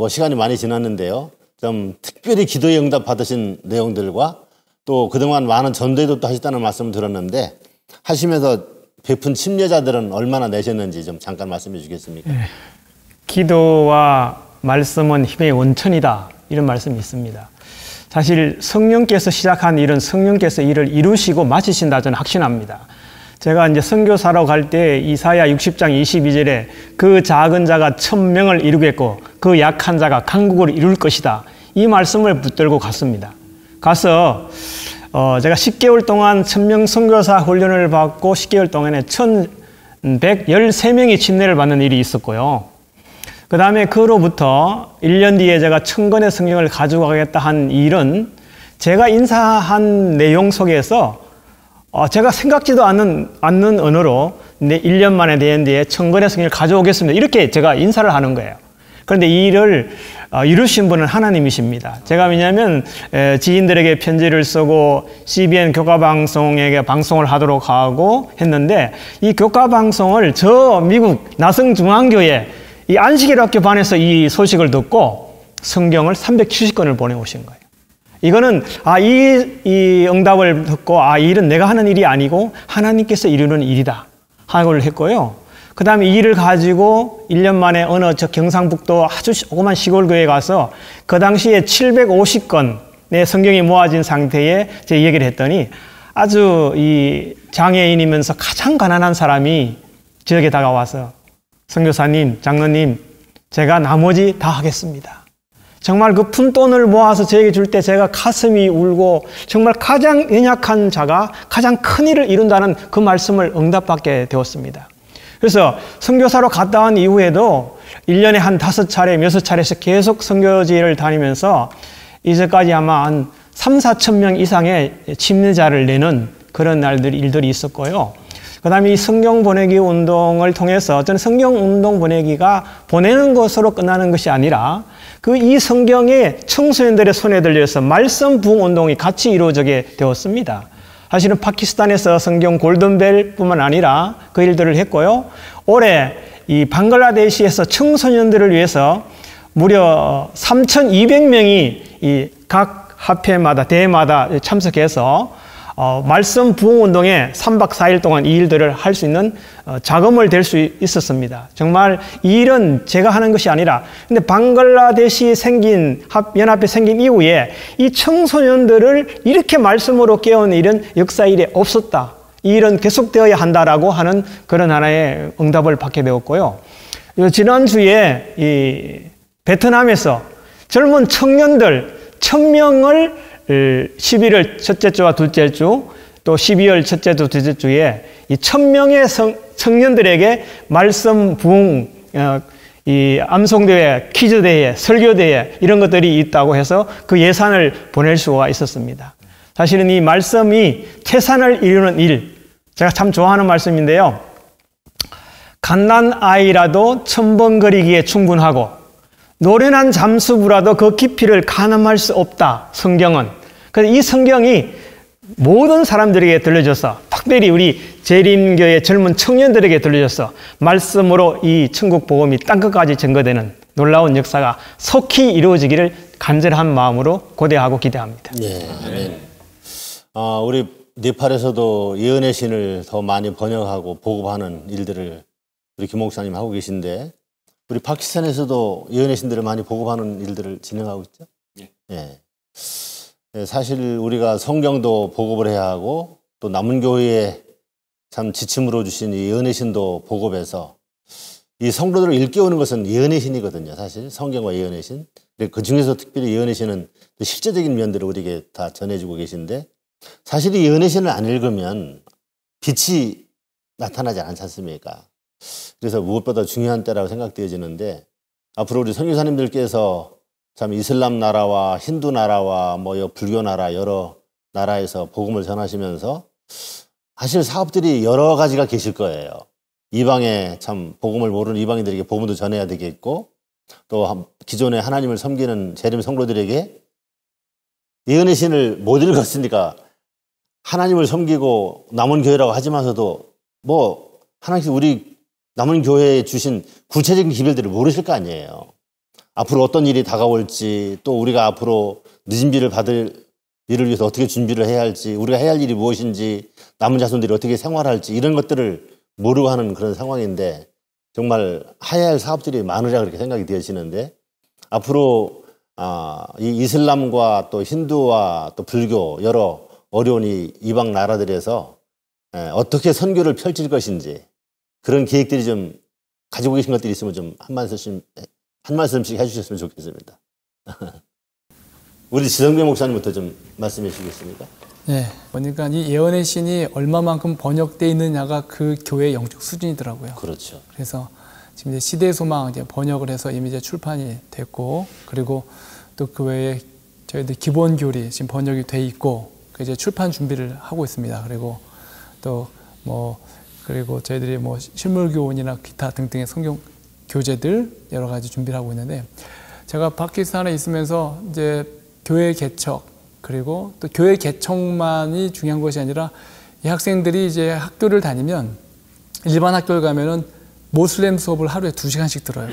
시간이 많이 지났는데요. 좀 특별히 기도의 응답 받으신 내용들과 또 그동안 많은 전도회도 하셨다는 말씀을 들었는데 하시면서 베푼 침례자들은 얼마나 내셨는지 좀 잠깐 말씀해 주시겠습니까? 네. 기도와 말씀은 힘의 원천이다 이런 말씀이 있습니다. 사실 성령께서 시작한 일은 성령께서 일을 이루시고 마치신다 저는 확신합니다. 제가 이제 선교사로 갈 때 이사야 60장 22절에 그 작은 자가 1000명을 이루겠고 그 약한 자가 강국을 이룰 것이다. 이 말씀을 붙들고 갔습니다. 가서 제가 10개월 동안 1000명 선교사 훈련을 받고 10개월 동안에 1113명이 침례를 받는 일이 있었고요. 그 다음에 그로부터 1년 뒤에 제가 1000권의 성경을 가지고 가겠다 한 일은 제가 인사한 내용 속에서 제가 생각지도 않는 언어로 1년 만에 된 뒤에 1000권의 성경을 가져오겠습니다. 이렇게 제가 인사를 하는 거예요. 그런데 이 일을 이루신 분은 하나님이십니다. 제가 왜냐하면 지인들에게 편지를 쓰고 CBN 교과방송에게 방송을 하도록 하고 했는데 이 교과방송을 저 미국 나성중앙교회 이 안식일학교반에서 이 소식을 듣고 성경을 370권을 보내오신 거예요. 이거는 이 응답을 듣고 이 일은 내가 하는 일이 아니고 하나님께서 이루는 일이다 하고 했고요. 그 다음에 이 일을 가지고 1년 만에 어느 저 경상북도 아주 조그만 시골교회에 가서 그 당시에 750권의 성경이 모아진 상태에 제 얘기를 했더니 아주 이 장애인이면서 가장 가난한 사람이 저에게 다가와서 선교사님, 장로님, 제가 나머지 다 하겠습니다. 정말 그 푼돈을 모아서 저에게 줄 때 제가 가슴이 울고 정말 가장 연약한 자가 가장 큰 일을 이룬다는 그 말씀을 응답받게 되었습니다. 그래서 선교사로 갔다 온 이후에도 1년에 한 5차례, 6차례씩 계속 선교지를 다니면서 이제까지 아마 한 3, 4천 명 이상의 침례자를 내는 그런 일들이 있었고요. 그 다음에 이 성경 보내기 운동을 통해서 저는 성경 운동 보내기가 보내는 것으로 끝나는 것이 아니라 이 성경에 청소년들의 손에 들려서 말씀 부흥 운동이 같이 이루어지게 되었습니다. 사실은 파키스탄에서 성경 골든벨뿐만 아니라 그 일들을 했고요. 올해 이 방글라데시에서 청소년들을 위해서 무려 3,200명이 이 각 합회마다 대회마다 참석해서 말씀 부흥 운동에 3박 4일 동안 이 일들을 할 수 있는 자금을 댈 수 있었습니다. 정말 이 일은 제가 하는 것이 아니라 근데 방글라데시 연합회 생긴 이후에 이 청소년들을 이렇게 말씀으로 깨우는 일은 역사 일에 없었다. 이 일은 계속되어야 한다라고 하는 그런 하나의 응답을 받게 되었고요. 지난주에 이 베트남에서 젊은 청년들 1,000명을 11월 첫째 주와 둘째 주, 또 12월 첫째 주, 둘째 주에 이 1,000명의 청년들에게 말씀 부흥, 이 암송대회, 퀴즈대회, 설교대회 이런 것들이 있다고 해서 그 예산을 보낼 수가 있었습니다. 사실은 이 말씀이 태산을 이루는 일, 제가 참 좋아하는 말씀인데요. 갓난 아이라도 천번거리기에 충분하고 노련한 잠수부라도 그 깊이를 가늠할 수 없다. 성경은. 그래서 이 성경이 모든 사람들에게 들려줘서 특별히 우리 재림교의 젊은 청년들에게 들려줘서 말씀으로 이 천국 복음이 땅끝까지 전거되는 놀라운 역사가 속히 이루어지기를 간절한 마음으로 고대하고 기대합니다. 네, 아멘. 우리 네팔에서도 예언의 신을 더 많이 번역하고 보급하는 일들을 우리 김 목사님 하고 계신데 우리 파키스탄에서도 예언의 신들을 많이 보급하는 일들을 진행하고 있죠. 네. 사실 우리가 성경도 보급을 해야 하고 또 남은 교회에 참 지침으로 주신 이 예언의 신도 보급해서 이 성도들을 일깨우는 것은 예언의 신이거든요. 사실 성경과 예언의 신. 그 중에서 특별히 예언의 신은 실제적인 면들을 우리에게 다 전해주고 계신데 사실 이 예언의 신을 안 읽으면 빛이 나타나지 않지 않습니까? 그래서 무엇보다 중요한 때라고 생각되어지는데 앞으로 우리 선교사님들께서 참 이슬람 나라와 힌두 나라와 불교 나라 여러 나라에서 복음을 전하시면서 사실 사업들이 여러 가지가 계실 거예요. 이방에 참 복음을 모르는 이방인들에게 복음도 전해야 되겠고 또 기존에 하나님을 섬기는 재림 성도들에게 예언의 신을 못 읽었으니까 하나님을 섬기고 남은 교회라고 하지만서도 하나님께서 우리 남은 교회에 주신 구체적인 기별들을 모르실 거 아니에요. 앞으로 어떤 일이 다가올지 또 우리가 앞으로 늦은 비를 받을 일을 위해서 어떻게 준비를 해야 할지 우리가 해야 할 일이 무엇인지 남은 자손들이 어떻게 생활할지 이런 것들을 모르고 하는 그런 상황인데 정말 해야 할 사업들이 많으리라 그렇게 생각이 되어지는데 앞으로 이 이슬람과 또 힌두와 또 불교 여러 어려운 이 이방 나라들에서 어떻게 선교를 펼칠 것인지 그런 계획들이 좀 가지고 계신 것들이 있으면 좀 한 말씀씩 해주셨으면 좋겠습니다. 우리 지성배 목사님부터 좀 말씀해 주시겠습니까? 네, 보니까 이 예언의 신이 얼마만큼 번역되어 있느냐가 그 교회의 영적 수준이더라고요. 그렇죠. 그래서 지금 이제 시대의 소망 이제 번역을 해서 이미 이제 출판이 됐고 그리고 또 그 외에 저희들 기본 교리 지금 번역이 돼 있고 이제 출판 준비를 하고 있습니다. 그리고 또 그리고 저희들이 실물 교훈이나 기타 등등의 성경 교재들 여러 가지 준비를 하고 있는데 제가 파키스탄에 있으면서 이제 교회 개척 그리고 또 교회 개척만이 중요한 것이 아니라 이 학생들이 이제 학교를 다니면 일반 학교를 가면은 모슬렘 수업을 하루에 2시간씩 들어요.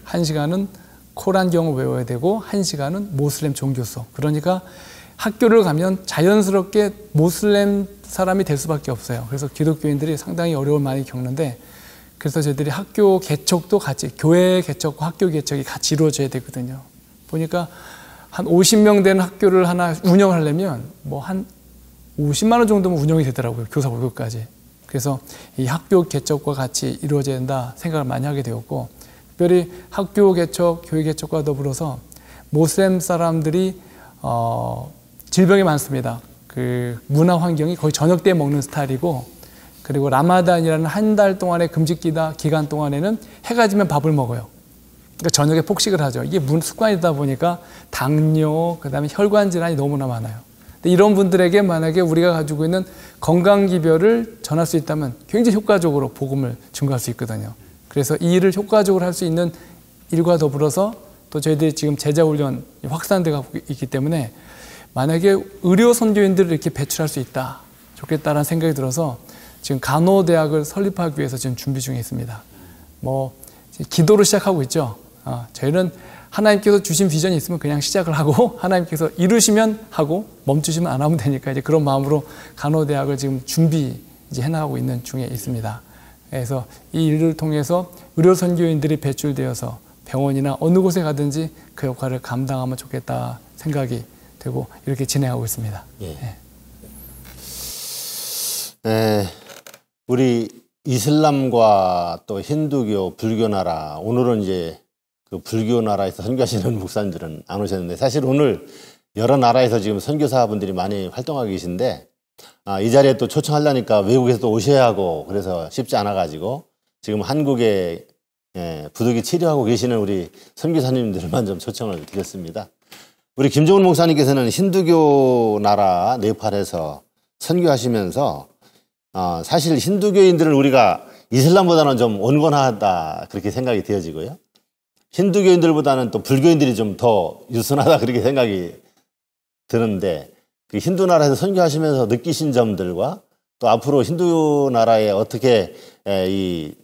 1시간은 코란경을 외워야 되고 1시간은 모슬렘 종교 수업. 그러니까 학교를 가면 자연스럽게 모슬렘 사람이 될 수밖에 없어요. 그래서 기독교인들이 상당히 어려움을 많이 겪는데 그래서 저희들이 학교 개척도 같이, 교회 개척과 학교 개척이 같이 이루어져야 되거든요. 보니까 한 50명 되는 학교를 하나 운영하려면 뭐 한 50만 원 정도면 운영이 되더라고요. 교사 월급까지. 그래서 이 학교 개척과 같이 이루어져야 된다 생각을 많이 하게 되었고, 특별히 학교 개척, 교회 개척과 더불어서 모슬렘 사람들이 질병이 많습니다. 그 문화 환경이 거의 저녁 때 먹는 스타일이고, 그리고 라마단이라는 한 달 동안의 금식 기간 동안에는 해가 지면 밥을 먹어요. 그러니까 저녁에 폭식을 하죠. 이게 습관이다 보니까 당뇨, 그다음에 혈관 질환이 너무나 많아요. 근데 이런 분들에게 만약에 우리가 가지고 있는 건강기별을 전할 수 있다면 굉장히 효과적으로 복음을 증거할 수 있거든요. 그래서 이 일을 효과적으로 할 수 있는 일과 더불어서 또 저희들이 지금 제자훈련 확산되고 있기 때문에 만약에 의료 선교인들을 이렇게 배출할 수 있다, 좋겠다라는 생각이 들어서 지금 간호대학을 설립하기 위해서 지금 준비 중에 있습니다. 뭐 기도로 시작하고 있죠. 저희는 하나님께서 주신 비전이 있으면 그냥 시작을 하고 하나님께서 이루시면 하고 멈추시면 안 하면 되니까 이제 그런 마음으로 간호대학을 지금 준비 이제 해나가고 있는 중에 있습니다. 그래서 이 일을 통해서 의료 선교인들이 배출되어서 병원이나 어느 곳에 가든지 그 역할을 감당하면 좋겠다 생각이 되고 이렇게 진행하고 있습니다. 예. 네, 우리 이슬람과 또 힌두교, 불교 나라, 오늘은 이제 그 불교 나라에서 선교하시는 목사님들은 안 오셨는데, 사실 오늘 여러 나라에서 지금 선교사분들이 많이 활동하고 계신데, 이 자리에 또 초청하려니까 외국에서 또 오셔야 하고 그래서 쉽지 않아가지고 지금 한국에 부득이 치료하고 계시는 우리 선교사님들만 좀 초청을 드렸습니다. 우리 김종훈 목사님께서는 힌두교 나라 네팔에서 선교하시면서 사실 힌두교인들은 우리가 이슬람보다는 좀 온건하다 그렇게 생각이 되어지고요. 힌두교인들보다는 또 불교인들이 좀 더 유순하다 그렇게 생각이 드는데, 그 힌두 나라에서 선교하시면서 느끼신 점들과 또 앞으로 힌두 나라에 어떻게 이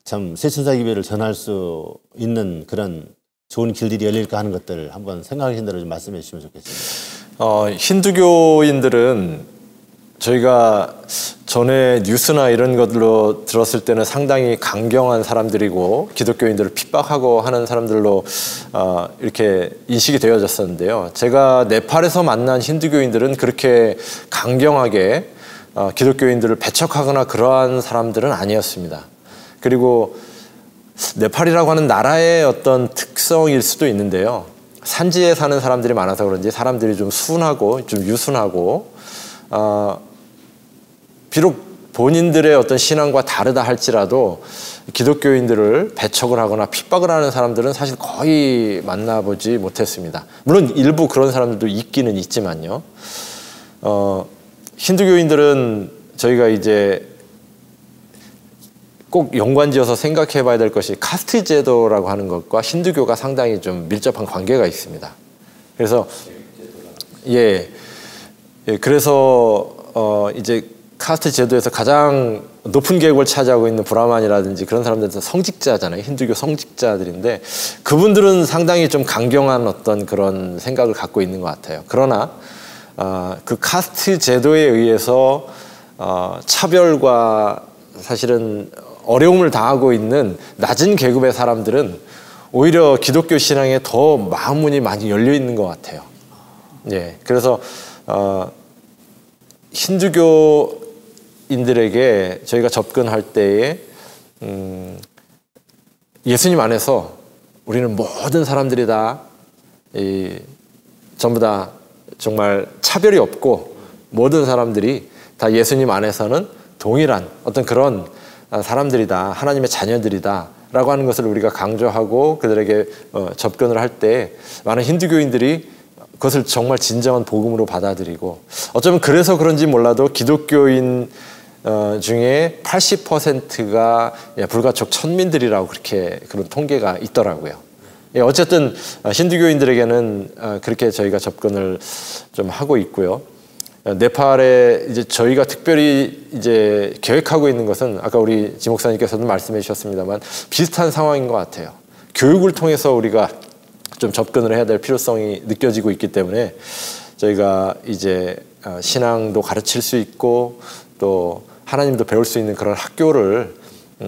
참 세천사 기별을 전할 수 있는 그런 좋은 길들이 열릴까 하는 것들을 한번 생각하신 대로 좀 말씀해 주시면 좋겠습니다. 힌두교인들은 저희가 전에 뉴스나 이런 것들로 들었을 때는 상당히 강경한 사람들이고 기독교인들을 핍박하고 하는 사람들로 이렇게 인식이 되어졌었는데요. 제가 네팔에서 만난 힌두교인들은 그렇게 강경하게 기독교인들을 배척하거나 그러한 사람들은 아니었습니다. 그리고 네팔이라고 하는 나라의 어떤 특성일 수도 있는데요. 산지에 사는 사람들이 많아서 그런지 사람들이 좀 순하고 좀 유순하고 비록 본인들의 어떤 신앙과 다르다 할지라도 기독교인들을 배척을 하거나 핍박을 하는 사람들은 사실 거의 만나보지 못했습니다. 물론 일부 그런 사람들도 있기는 있지만요. 힌두교인들은 저희가 이제 꼭 연관지어서 생각해 봐야 될 것이 카스트 제도라고 하는 것과 힌두교가 상당히 좀 밀접한 관계가 있습니다. 그래서 그래서 이제 카스트 제도에서 가장 높은 계급을 차지하고 있는 브라만이라든지 그런 사람들은 성직자잖아요. 힌두교 성직자들인데 그분들은 상당히 좀 강경한 어떤 그런 생각을 갖고 있는 것 같아요. 그러나 그 카스트 제도에 의해서 차별과 사실은 어려움을 당하고 있는 낮은 계급의 사람들은 오히려 기독교 신앙에 더 마음문이 많이 열려 있는 것 같아요. 예, 그래서 힌두교인들에게 저희가 접근할 때에 예수님 안에서 우리는 모든 사람들이 다 전부 다 정말 차별이 없고 모든 사람들이 다 예수님 안에서는 동일한 어떤 그런 사람들이다, 하나님의 자녀들이다 라고 하는 것을 우리가 강조하고 그들에게 접근을 할 때 많은 힌두교인들이 그것을 정말 진정한 복음으로 받아들이고, 어쩌면 그래서 그런지 몰라도 기독교인 중에 80%가 불가촉 천민들이라고 그렇게 그런 통계가 있더라고요. 어쨌든 힌두교인들에게는 그렇게 저희가 접근을 좀 하고 있고요. 네팔에 이제 저희가 특별히 이제 계획하고 있는 것은 아까 우리 지 목사님께서도 말씀해 주셨습니다만 비슷한 상황인 것 같아요. 교육을 통해서 우리가 좀 접근을 해야 될 필요성이 느껴지고 있기 때문에 저희가 이제 신앙도 가르칠 수 있고 또 하나님도 배울 수 있는 그런 학교를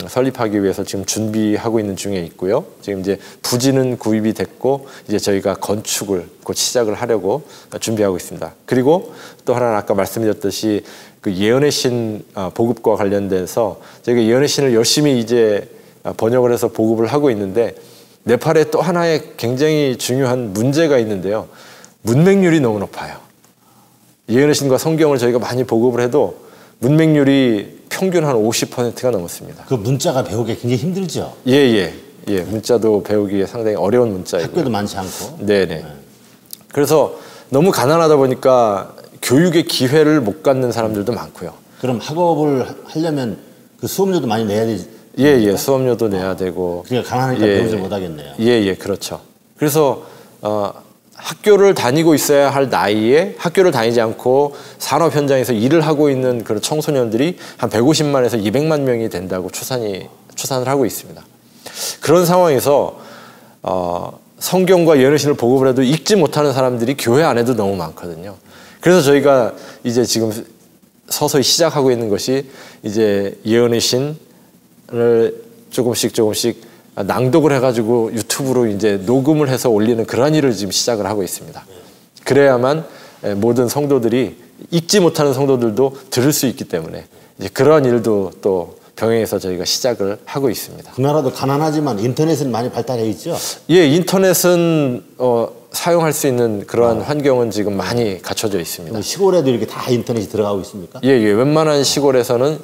설립하기 위해서 지금 준비하고 있는 중에 있고요. 지금 이제 부지는 구입이 됐고 이제 저희가 건축을 곧 시작을 하려고 준비하고 있습니다. 그리고 또 하나는 아까 말씀드렸듯이 그 예언의 신 보급과 관련돼서 저희가 예언의 신을 열심히 이제 번역을 해서 보급을 하고 있는데 네팔에 또 하나의 굉장히 중요한 문제가 있는데요. 문맹률이 너무 높아요. 예언의 신과 성경을 저희가 많이 보급을 해도 문맹률이 평균 한 50%가 넘었습니다. 그 문자가 배우기 굉장히 힘들죠? 예. 문자도 배우기 상당히 어려운 문자이고요. 학교도 많지 않고. 네네. 그래서 너무 가난하다 보니까 교육의 기회를 못 갖는 사람들도 많고요. 그럼 학업을 하려면 그 수업료도 많이 내야 되지? 예. 수업료도 내야 되고. 그러니까 가난하니까 배우지 못하겠네요. 예, 그렇죠. 그래서 학교를 다니고 있어야 할 나이에 학교를 다니지 않고 산업 현장에서 일을 하고 있는 그런 청소년들이 한 150만에서 200만 명이 된다고 추산을 하고 있습니다. 그런 상황에서 성경과 예언의 신을 보급을 해도 읽지 못하는 사람들이 교회 안에도 너무 많거든요. 그래서 저희가 이제 지금 서서히 시작하고 있는 것이 이제 예언의 신을 조금씩 낭독을 해가지고 유튜브로 이제 녹음을 해서 올리는 그러한 일을 지금 시작을 하고 있습니다. 그래야만 모든 성도들이 읽지 못하는 성도들도 들을 수 있기 때문에 이제 그러한 일도 또 병행해서 저희가 시작을 하고 있습니다. 그 나라도 가난하지만 인터넷은 많이 발달해 있죠? 예, 인터넷은 사용할 수 있는 그러한 환경은 지금 많이 갖춰져 있습니다. 시골에도 이렇게 다 인터넷이 들어가고 있습니까? 예. 웬만한 시골에서는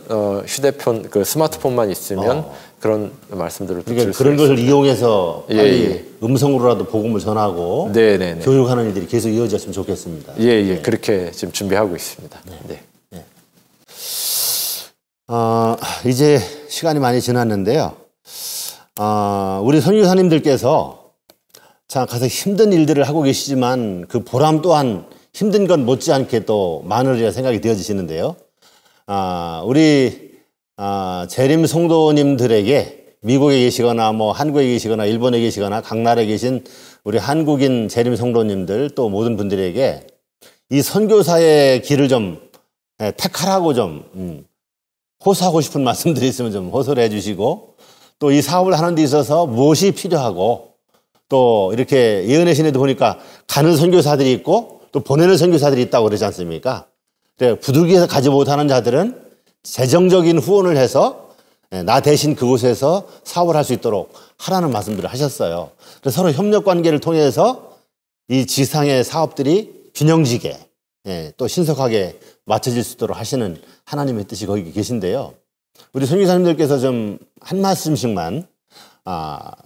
휴대폰, 그 스마트폰만 있으면 그런 말씀들을 그러니까 들을 수 그런 있습니다. 것을 이용해서 빨리 음성으로라도 복음을 전하고 네네네. 교육하는 일들이 계속 이어졌으면 좋겠습니다. 예. 그렇게 지금 준비하고 있습니다. 네. 이제 시간이 많이 지났는데요. 우리 선교사님들께서 참 가서 힘든 일들을 하고 계시지만 그 보람 또한 힘든 건 못지않게 또 많으리라 생각이 되어지시는데요. 우리 재림 성도님들에게 미국에 계시거나 뭐 한국에 계시거나 일본에 계시거나 각 나라에 계신 우리 한국인 재림 성도님들 또 모든 분들에게 이 선교사의 길을 좀 택하라고 좀 호소하고 싶은 말씀들이 있으면 좀 호소를 해주시고 또 이 사업을 하는 데 있어서 무엇이 필요하고 또 이렇게 예언의 신에도 보니까 가는 선교사들이 있고 또 보내는 선교사들이 있다고 그러지 않습니까? 부득이해서 가지 못하는 자들은 재정적인 후원을 해서 나 대신 그곳에서 사업을 할 수 있도록 하라는 말씀들을 하셨어요. 그래서 서로 협력 관계를 통해서 이 지상의 사업들이 균형지게 또 신속하게 맞춰질 수 있도록 하시는 하나님의 뜻이 거기 계신데요. 우리 선교사님들께서 좀 한 말씀씩만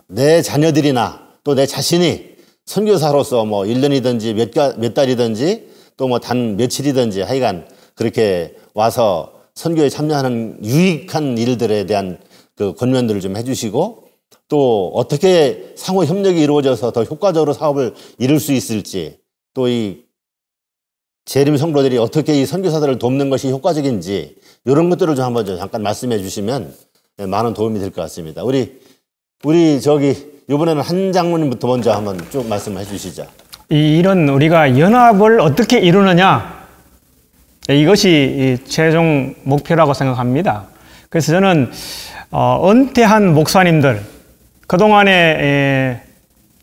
내 자녀들이나 또 내 자신이 선교사로서 뭐 1년이든지 몇 달이든지 또 뭐 단 며칠이든지 하여간 그렇게 와서 선교에 참여하는 유익한 일들에 대한 그 권면들을 좀 해주시고 또 어떻게 상호 협력이 이루어져서 더 효과적으로 사업을 이룰 수 있을지 또 이 재림 성도들이 어떻게 이 선교사들을 돕는 것이 효과적인지 이런 것들을 좀 한번 잠깐 말씀해 주시면 많은 도움이 될 것 같습니다. 우리 이번에는 한 장로님부터 먼저 한번 쭉 말씀해 주시죠. 이런 우리가 연합을 어떻게 이루느냐 이것이 최종 목표라고 생각합니다. 그래서 저는 은퇴한 목사님들 그동안에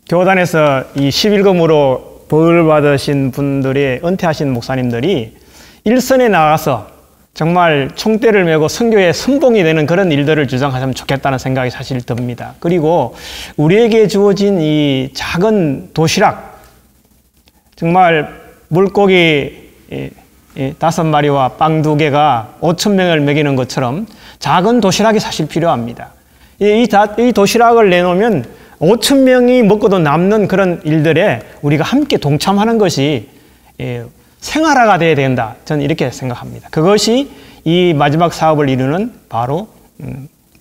교단에서 이 11금으로 벌 받으신 분들이 은퇴하신 목사님들이 일선에 나가서 정말 총대를 메고 선교의 선봉이 되는 그런 일들을 주장하시면 좋겠다는 생각이 사실 듭니다. 그리고 우리에게 주어진 이 작은 도시락 정말 물고기 5마리와 빵 2개가 5,000명을 먹이는 것처럼 작은 도시락이 사실 필요합니다. 이 도시락을 내놓으면 5,000명이 먹고도 남는 그런 일들에 우리가 함께 동참하는 것이 생활화가 돼야 된다. 저는 이렇게 생각합니다. 그것이 이 마지막 사업을 이루는 바로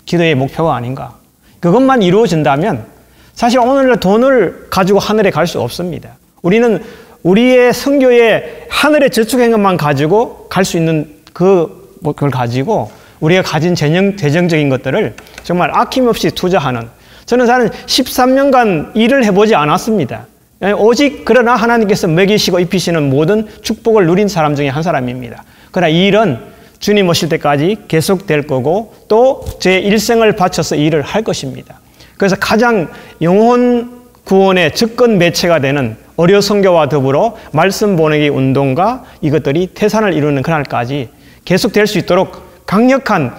기도의 목표가 아닌가. 그것만 이루어진다면 사실 오늘날 돈을 가지고 하늘에 갈 수 없습니다. 우리는 우리의 선교에 하늘에 저축한 것만 가지고 갈 수 있는 그걸 가지고 우리가 가진 재정적인 것들을 정말 아낌없이 투자하는 저는 13년간 일을 해보지 않았습니다. 오직 그러나 하나님께서 먹이시고 입히시는 모든 축복을 누린 사람 중에 한 사람입니다. 그러나 이 일은 주님 오실 때까지 계속될 거고 또 제 일생을 바쳐서 일을 할 것입니다. 그래서 가장 영혼 구원의 접근 매체가 되는 어려 선교와 더불어 말씀 보내기 운동과 이것들이 태산을 이루는 그날까지 계속될 수 있도록 강력한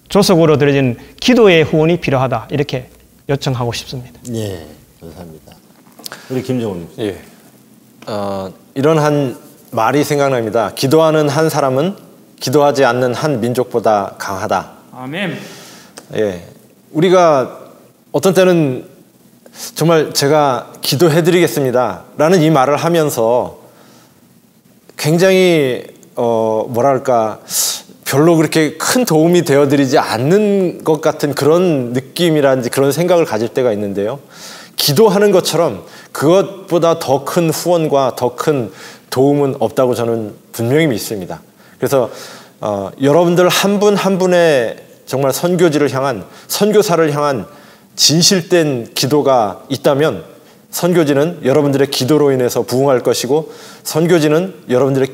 조속으로 드려진 기도의 후원이 필요하다 이렇게 요청하고 싶습니다. 예, 감사합니다. 우리 김정훈. 예, 이런 한 말이 생각납니다. 기도하는 한 사람은 기도하지 않는 한 민족보다 강하다. 아멘. 예, 우리가 어떤 때는 정말 제가 기도해드리겠습니다 라는 이 말을 하면서 굉장히 뭐랄까 별로 그렇게 큰 도움이 되어드리지 않는 것 같은 그런 느낌이라든지 그런 생각을 가질 때가 있는데요. 기도하는 것처럼 그것보다 더 큰 후원과 더 큰 도움은 없다고 저는 분명히 믿습니다. 그래서 여러분들 한 분 한 분의 정말 선교지를 향한, 선교사를 향한 진실된 기도가 있다면 선교지는 여러분들의 기도로 인해서 부흥할 것이고 선교지는 여러분들의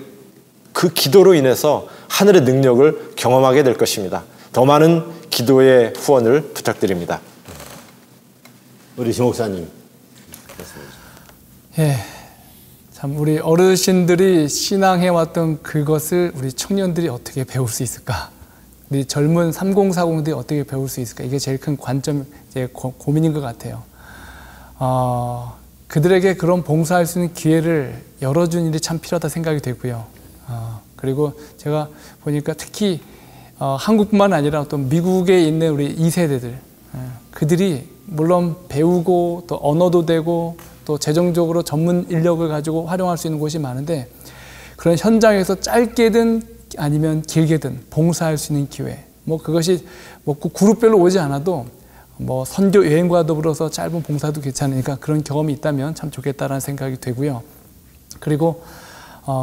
그 기도로 인해서 하늘의 능력을 경험하게 될 것입니다. 더 많은 기도의 후원을 부탁드립니다. 우리 지 목사님. 예, 참 우리 어르신들이 신앙해왔던 그것을 우리 청년들이 어떻게 배울 수 있을까? 우리 젊은 3040들이 어떻게 배울 수 있을까? 이게 제일 큰 관점, 고민인 것 같아요. 그들에게 그런 봉사할 수 있는 기회를 열어준 일이 참 필요하다 생각이 되고요. 그리고 제가 보니까 특히 한국뿐만 아니라 어떤 미국에 있는 우리 2세대들, 그들이 물론 배우고 또 언어도 되고 또 재정적으로 전문 인력을 가지고 활용할 수 있는 곳이 많은데 그런 현장에서 짧게든 아니면 길게든 봉사할 수 있는 기회, 뭐 그것이 뭐 그룹별로 오지 않아도 뭐 선교 여행과 더불어서 짧은 봉사도 괜찮으니까 그런 경험이 있다면 참 좋겠다라는 생각이 되고요. 그리고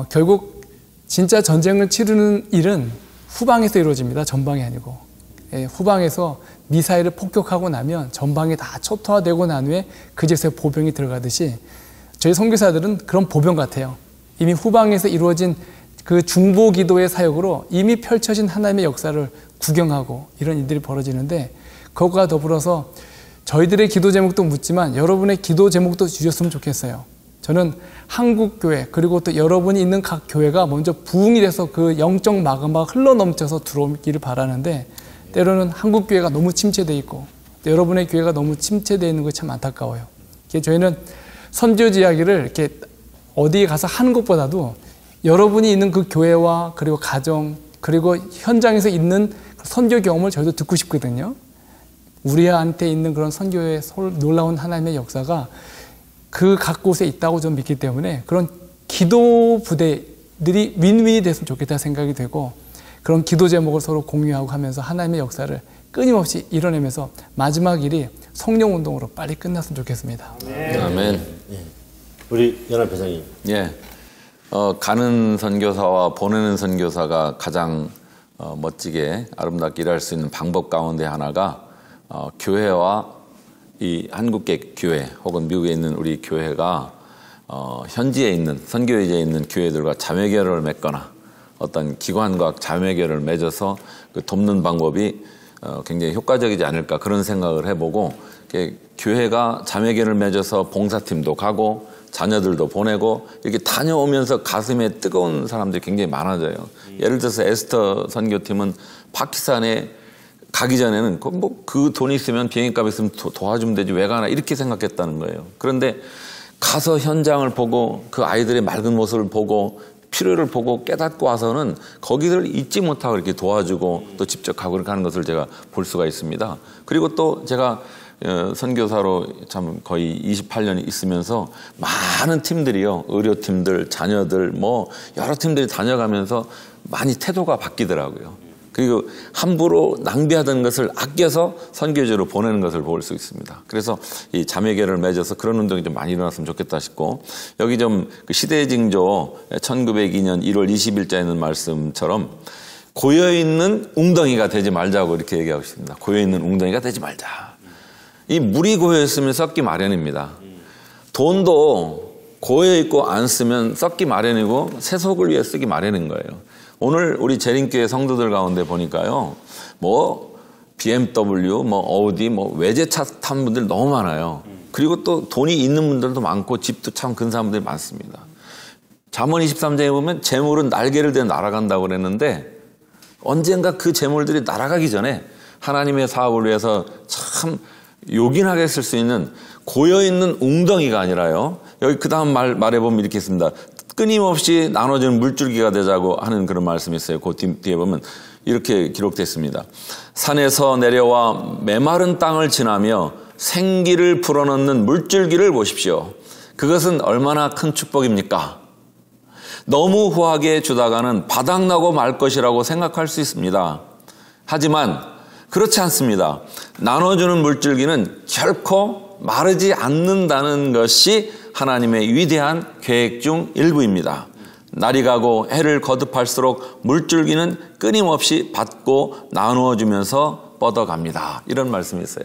결국 진짜 전쟁을 치르는 일은 후방에서 이루어집니다. 전방이 아니고. 예, 후방에서 미사일을 폭격하고 나면 전방이 다 초토화되고 난 후에 그 집에 보병이 들어가듯이 저희 선교사들은 그런 보병 같아요. 이미 후방에서 이루어진 그 중보 기도의 사역으로 이미 펼쳐진 하나님의 역사를 구경하고 이런 일들이 벌어지는데 그것과 더불어서 저희들의 기도 제목도 묻지만 여러분의 기도 제목도 주셨으면 좋겠어요. 저는 한국교회 그리고 또 여러분이 있는 각 교회가 먼저 부흥이 돼서 그 영적 마그마가 흘러넘쳐서 들어오기를 바라는데 때로는 한국교회가 너무 침체되어 있고 또 여러분의 교회가 너무 침체되어 있는 것이 참 안타까워요. 저희는 선교지 이야기를 이렇게 어디에 가서 하는 것보다도 여러분이 있는 그 교회와 그리고 가정 그리고 현장에서 있는 선교 경험을 저희도 듣고 싶거든요. 우리한테 있는 그런 선교의 놀라운 하나님의 역사가 그 각 곳에 있다고 좀 믿기 때문에 그런 기도 부대들이 윈윈이 됐으면 좋겠다 생각이 되고 그런 기도 제목을 서로 공유하고 하면서 하나님의 역사를 끊임없이 이뤄내면서 마지막 일이 성령 운동으로 빨리 끝났으면 좋겠습니다. 아멘. 예. 우리 연합회장님. 예. 가는 선교사와 보내는 선교사가 가장 멋지게 아름답게 일할 수 있는 방법 가운데 하나가 교회와 이 한국계 교회 혹은 미국에 있는 우리 교회가 현지에 있는 선교지에 있는 교회들과 자매결을 맺거나 어떤 기관과 자매결을 맺어서 그 돕는 방법이 굉장히 효과적이지 않을까 그런 생각을 해보고 교회가 자매결을 맺어서 봉사팀도 가고 자녀들도 보내고 이렇게 다녀오면서 가슴에 뜨거운 사람들이 굉장히 많아져요. 예를 들어서 에스터 선교팀은 파키스탄에 가기 전에는 그 돈이 있으면 비행기값 있으면 도와주면 되지 왜 가나 이렇게 생각했다는 거예요. 그런데 가서 현장을 보고 그 아이들의 맑은 모습을 보고 필요를 보고 깨닫고 와서는 거기를 잊지 못하고 이렇게 도와주고 또 직접 가고 이렇게 하는 것을 제가 볼 수가 있습니다. 그리고 또 제가 선교사로 참 거의 28년 있으면서 많은 팀들이요. 의료팀들, 자녀들 뭐 여러 팀들이 다녀가면서 많이 태도가 바뀌더라고요. 그리고 함부로 낭비하던 것을 아껴서 선교지로 보내는 것을 볼 수 있습니다. 그래서 이 자매결을 맺어서 그런 운동이 좀 많이 일어났으면 좋겠다 싶고 여기 좀 그 시대의 징조 1902년 1월 20일자에 있는 말씀처럼 고여있는 웅덩이가 되지 말자고 이렇게 얘기하고 있습니다. 고여있는 웅덩이가 되지 말자. 이 물이 고여있으면 썩기 마련입니다. 돈도 고여있고 안 쓰면 썩기 마련이고 세속을 위해 쓰기 마련인 거예요. 오늘 우리 재림교회 성도들 가운데 보니까요, 뭐 BMW, 뭐 어우디, 뭐 외제차 탄 분들 너무 많아요. 그리고 또 돈이 있는 분들도 많고 집도 참 근사한 분들이 많습니다. 잠언 23장에 보면 재물은 날개를 대어 날아간다고 그랬는데 언젠가 그 재물들이 날아가기 전에 하나님의 사업을 위해서 참 요긴하게 쓸 수 있는 고여있는 웅덩이가 아니라요. 여기 그 다음 말해보면 이렇게 있습니다. 끊임없이 나눠주는 물줄기가 되자고 하는 그런 말씀이 있어요. 그 뒤에 보면 이렇게 기록됐습니다. 산에서 내려와 메마른 땅을 지나며 생기를 불어넣는 물줄기를 보십시오. 그것은 얼마나 큰 축복입니까? 너무 후하게 주다가는 바닥나고 말 것이라고 생각할 수 있습니다. 하지만 그렇지 않습니다. 나눠주는 물줄기는 결코 마르지 않는다는 것이 하나님의 위대한 계획 중 일부입니다. 날이 가고 해를 거듭할수록 물줄기는 끊임없이 받고 나누어주면서 뻗어갑니다. 이런 말씀이 있어요.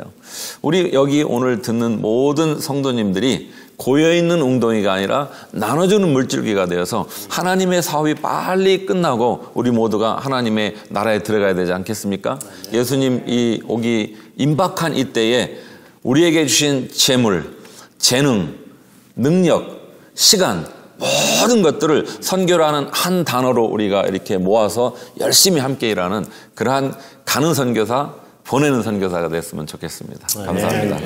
우리 여기 오늘 듣는 모든 성도님들이 고여있는 웅덩이가 아니라 나눠주는 물줄기가 되어서 하나님의 사업이 빨리 끝나고 우리 모두가 하나님의 나라에 들어가야 되지 않겠습니까? 예수님 이 오기 임박한 이때에 우리에게 주신 재물, 재능, 능력, 시간 모든 것들을 선교라는 한 단어로 우리가 이렇게 모아서 열심히 함께 일하는 그러한 가는 선교사, 보내는 선교사가 됐으면 좋겠습니다. 감사합니다.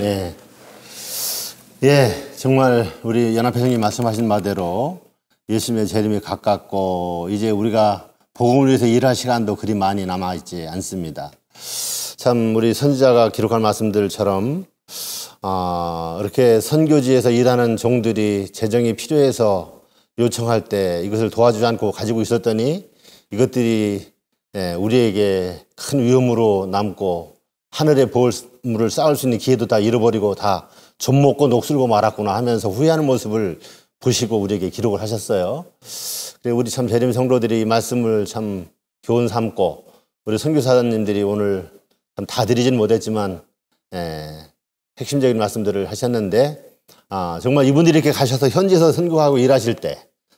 정말 우리 연합회 형님 말씀하신 바대로 예수님의 재림이 가깝고 이제 우리가 복음을 위해서 일할 시간도 그리 많이 남아있지 않습니다. 참 우리 선지자가 기록한 말씀들처럼 이렇게 선교지에서 일하는 종들이 재정이 필요해서 요청할 때 이것을 도와주지 않고 가지고 있었더니 이것들이 우리에게 큰 위험으로 남고 하늘의 보물을 쌓을 수 있는 기회도 다 잃어버리고 다 좀 먹고 녹슬고 말았구나 하면서 후회하는 모습을 보시고 우리에게 기록을 하셨어요. 그리고 우리 참 재림 성도들이 이 말씀을 참 교훈 삼고 우리 선교사님들이 오늘 참 다 드리진 못했지만 핵심적인 말씀들을 하셨는데 정말 이분들이 이렇게 가셔서 현지에서 선교하고 일하실 때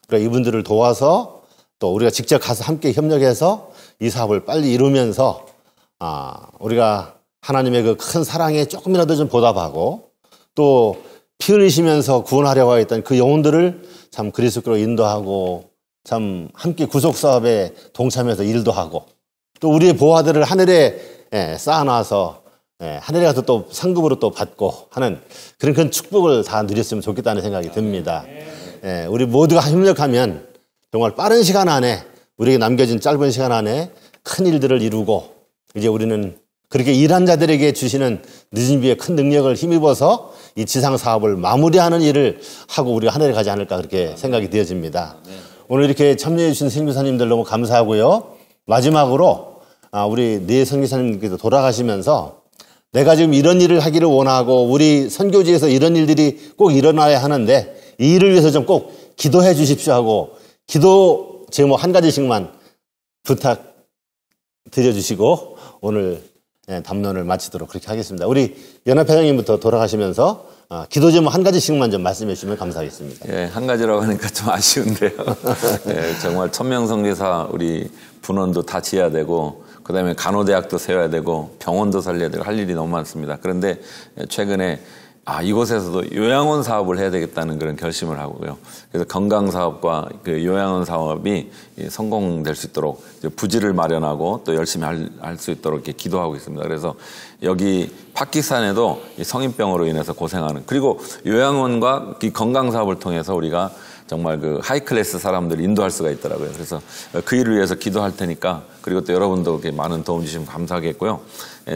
우리가 이분들을 도와서 또 우리가 직접 가서 함께 협력해서 이 사업을 빨리 이루면서 우리가 하나님의 그 큰 사랑에 조금이라도 좀 보답하고 또 피 흘리시면서 구원하려고 했던 그 영혼들을 참 그리스도로 인도하고 참 함께 구속 사업에 동참해서 일도 하고 또 우리의 보화들을 하늘에 쌓아놔서 하늘에 가서 또 상급으로 또 받고 하는 그런 축복을 다 누렸으면 좋겠다는 생각이 듭니다. 우리 모두가 협력하면 정말 빠른 시간 안에 우리에게 남겨진 짧은 시간 안에 큰 일들을 이루고 이제 우리는 그렇게 일한 자들에게 주시는 늦은 비에 큰 능력을 힘입어서 이 지상 사업을 마무리하는 일을 하고 우리가 하늘에 가지 않을까 그렇게 생각이 되어집니다. 오늘 이렇게 참여해 주신 선교사님들 너무 감사하고요. 마지막으로 우리 네 선교사님께서 돌아가시면서 내가 지금 이런 일을 하기를 원하고 우리 선교지에서 이런 일들이 꼭 일어나야 하는데 이 일을 위해서 좀 꼭 기도해 주십시오 하고 기도 제목 한 가지씩만 부탁드려 주시고 오늘 담론을 마치도록 그렇게 하겠습니다. 우리 연합회장님부터 돌아가시면서 기도 제목 한 가지씩만 좀 말씀해 주시면 감사하겠습니다. 한 가지라고 하니까 좀 아쉬운데요. 정말 천명 선교사 우리 분원도 다 지어야 되고 그다음에 간호대학도 세워야 되고 병원도 살려야 되고 할 일이 너무 많습니다. 그런데 최근에 이곳에서도 요양원 사업을 해야 되겠다는 그런 결심을 하고요. 그래서 건강 사업과 그 요양원 사업이 성공될 수 있도록 부지를 마련하고 또 열심히 할 수 있도록 이렇게 기도하고 있습니다. 그래서 여기 파키스탄에도 성인병으로 인해서 고생하는 그리고 요양원과 이 건강 사업을 통해서 우리가 정말 그 하이클래스 사람들을 인도할 수가 있더라고요. 그래서 그 일을 위해서 기도할 테니까 그리고 또 여러분도 이렇게 많은 도움 주시면 감사하겠고요.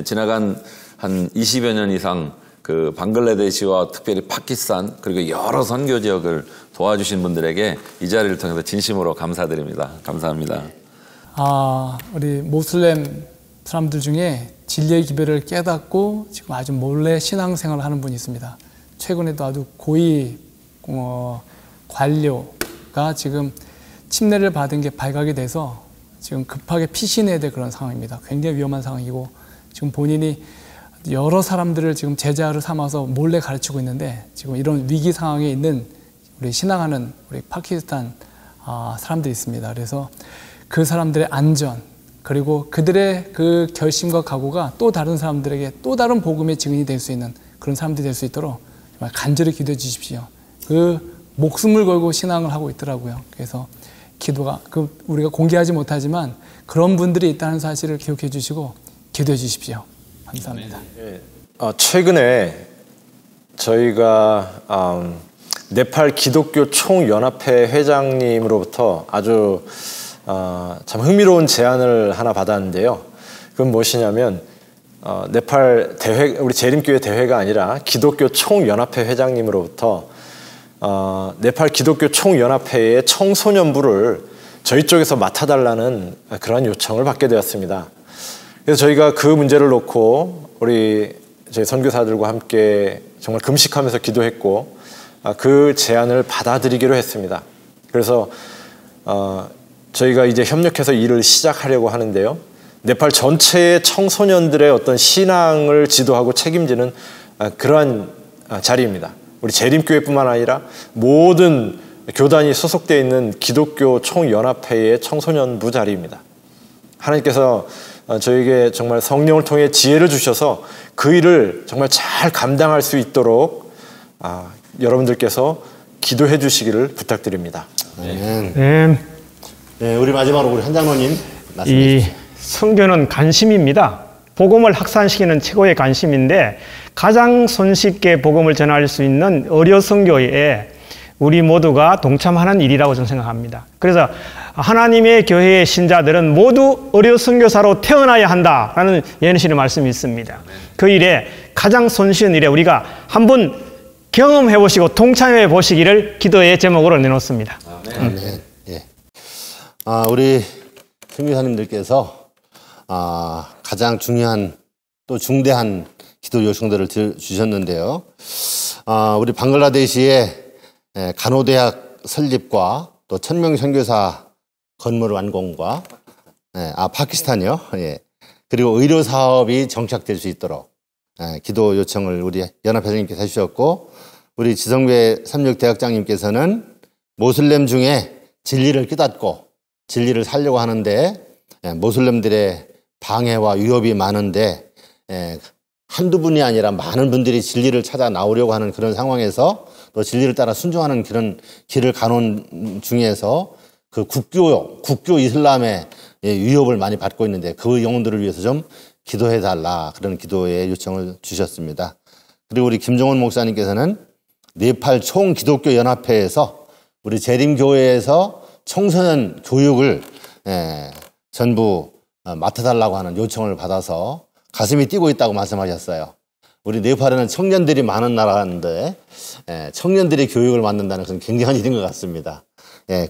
지나간 한 20여 년 이상 그 방글라데시와 특별히 파키스탄 그리고 여러 선교 지역을 도와주신 분들에게 이 자리를 통해서 진심으로 감사드립니다. 감사합니다. 우리 모슬렘 사람들 중에 진리의 기별을 깨닫고 지금 아주 몰래 신앙생활을 하는 분이 있습니다. 최근에도 아주 고위 관료가 지금 침례를 받은 게 발각이 돼서 지금 급하게 피신해야 될 그런 상황입니다. 굉장히 위험한 상황이고 지금 본인이 여러 사람들을 지금 제자로 삼아서 몰래 가르치고 있는데 지금 이런 위기 상황에 있는 우리 신앙하는 우리 파키스탄 사람들이 있습니다. 그래서 그 사람들의 안전, 그리고 그들의 그 결심과 각오가 또 다른 사람들에게 또 다른 복음의 증인이 될 수 있는 그런 사람들이 될 수 있도록 정말 간절히 기도해 주십시오. 그 목숨을 걸고 신앙을 하고 있더라고요. 그래서 기도가 우리가 공개하지 못하지만 그런 분들이 있다는 사실을 기억해 주시고 기도해 주십시오. 감사합니다. 최근에 저희가 네팔 기독교 총연합회 회장님으로부터 아주 참 흥미로운 제안을 하나 받았는데요. 그건 무엇이냐면 네팔 대회, 우리 재림교회 대회가 아니라 기독교 총연합회 회장님으로부터 네팔 기독교 총연합회의 청소년부를 저희 쪽에서 맡아달라는 그러한 요청을 받게 되었습니다. 그래서 저희가 그 문제를 놓고 우리 저희 선교사들과 함께 정말 금식하면서 기도했고 그 제안을 받아들이기로 했습니다. 그래서 저희가 이제 협력해서 일을 시작하려고 하는데요. 네팔 전체의 청소년들의 어떤 신앙을 지도하고 책임지는 그러한 자리입니다. 우리 재림교회뿐만 아니라 모든 교단이 소속되어 있는 기독교 총연합회의 청소년부 자리입니다. 하나님께서 저에게 정말 성령을 통해 지혜를 주셔서 그 일을 정말 잘 감당할 수 있도록 여러분들께서 기도해 주시기를 부탁드립니다. 네. 네, 우리 마지막으로 우리 한 장로님 말씀해 주시죠. 선교는 관심입니다. 복음을 확산시키는 최고의 관심인데 가장 손쉽게 복음을 전할 수 있는 의료 선교에 우리 모두가 동참하는 일이라고 저는 생각합니다. 그래서 하나님의 교회의 신자들은 모두 의료 선교사로 태어나야 한다라는 예언신의 말씀이 있습니다. 그 일에 가장 손쉬운 일에 우리가 한번 경험해 보시고 동참해 보시기를 기도의 제목으로 내놓습니다. 네. 예. 우리 선교사님들께서 가장 중요한 또 중대한 기도 요청들을 주셨는데요. 우리 방글라데시의 간호대학 설립과 또 1000명 선교사 건물 완공과 파키스탄이요. 예. 그리고 의료 사업이 정착될 수 있도록 기도 요청을 우리 연합회장님께서 해주셨고, 우리 지성배 삼육대학장님께서는 모슬렘 중에 진리를 깨닫고 진리를 살려고 하는데 모슬렘들의 방해와 위협이 많은데 한두 분이 아니라 많은 분들이 진리를 찾아 나오려고 하는 그런 상황에서 또 진리를 따라 순종하는 그런 길을 가는 중에서 그 국교 이슬람의 위협을 많이 받고 있는데 그 영혼들을 위해서 좀 기도해달라, 그런 기도의 요청을 주셨습니다. 그리고 우리 김종원 목사님께서는 네팔 총기독교연합회에서 우리 재림교회에서 청소년 교육을 전부 맡아달라고 하는 요청을 받아서 가슴이 뛰고 있다고 말씀하셨어요. 우리 네팔에는 청년들이 많은 나라인데 청년들이 교육을 맡는다는 것은 굉장한 일인 것 같습니다.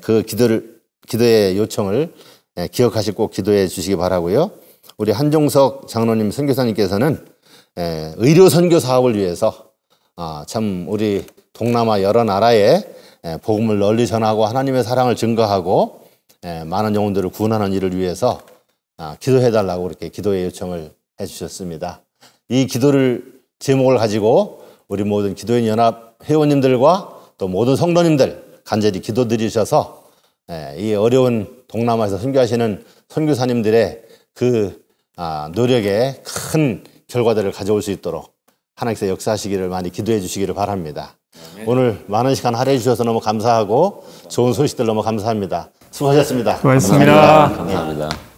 그 기도의 요청을 기억하시고 꼭 기도해 주시기 바라고요. 우리 한종석 장로님 선교사님께서는 의료 선교 사업을 위해서 참 우리 동남아 여러 나라에 복음을 널리 전하고 하나님의 사랑을 증거하고 많은 영혼들을 구원하는 일을 위해서 기도해달라고 이렇게 기도의 요청을 해주셨습니다. 이 기도를 제목을 가지고 우리 모든 기도인 연합 회원님들과 또 모든 성도님들 간절히 기도드리셔서 이 어려운 동남아에서 선교하시는 선교사님들의 그 노력에 큰 결과들을 가져올 수 있도록 하나님께서 역사하시기를 많이 기도해 주시기를 바랍니다. 오늘 많은 시간 할애해 주셔서 너무 감사하고 좋은 소식들 너무 감사합니다. 수고하셨습니다. 고맙습니다. 감사합니다.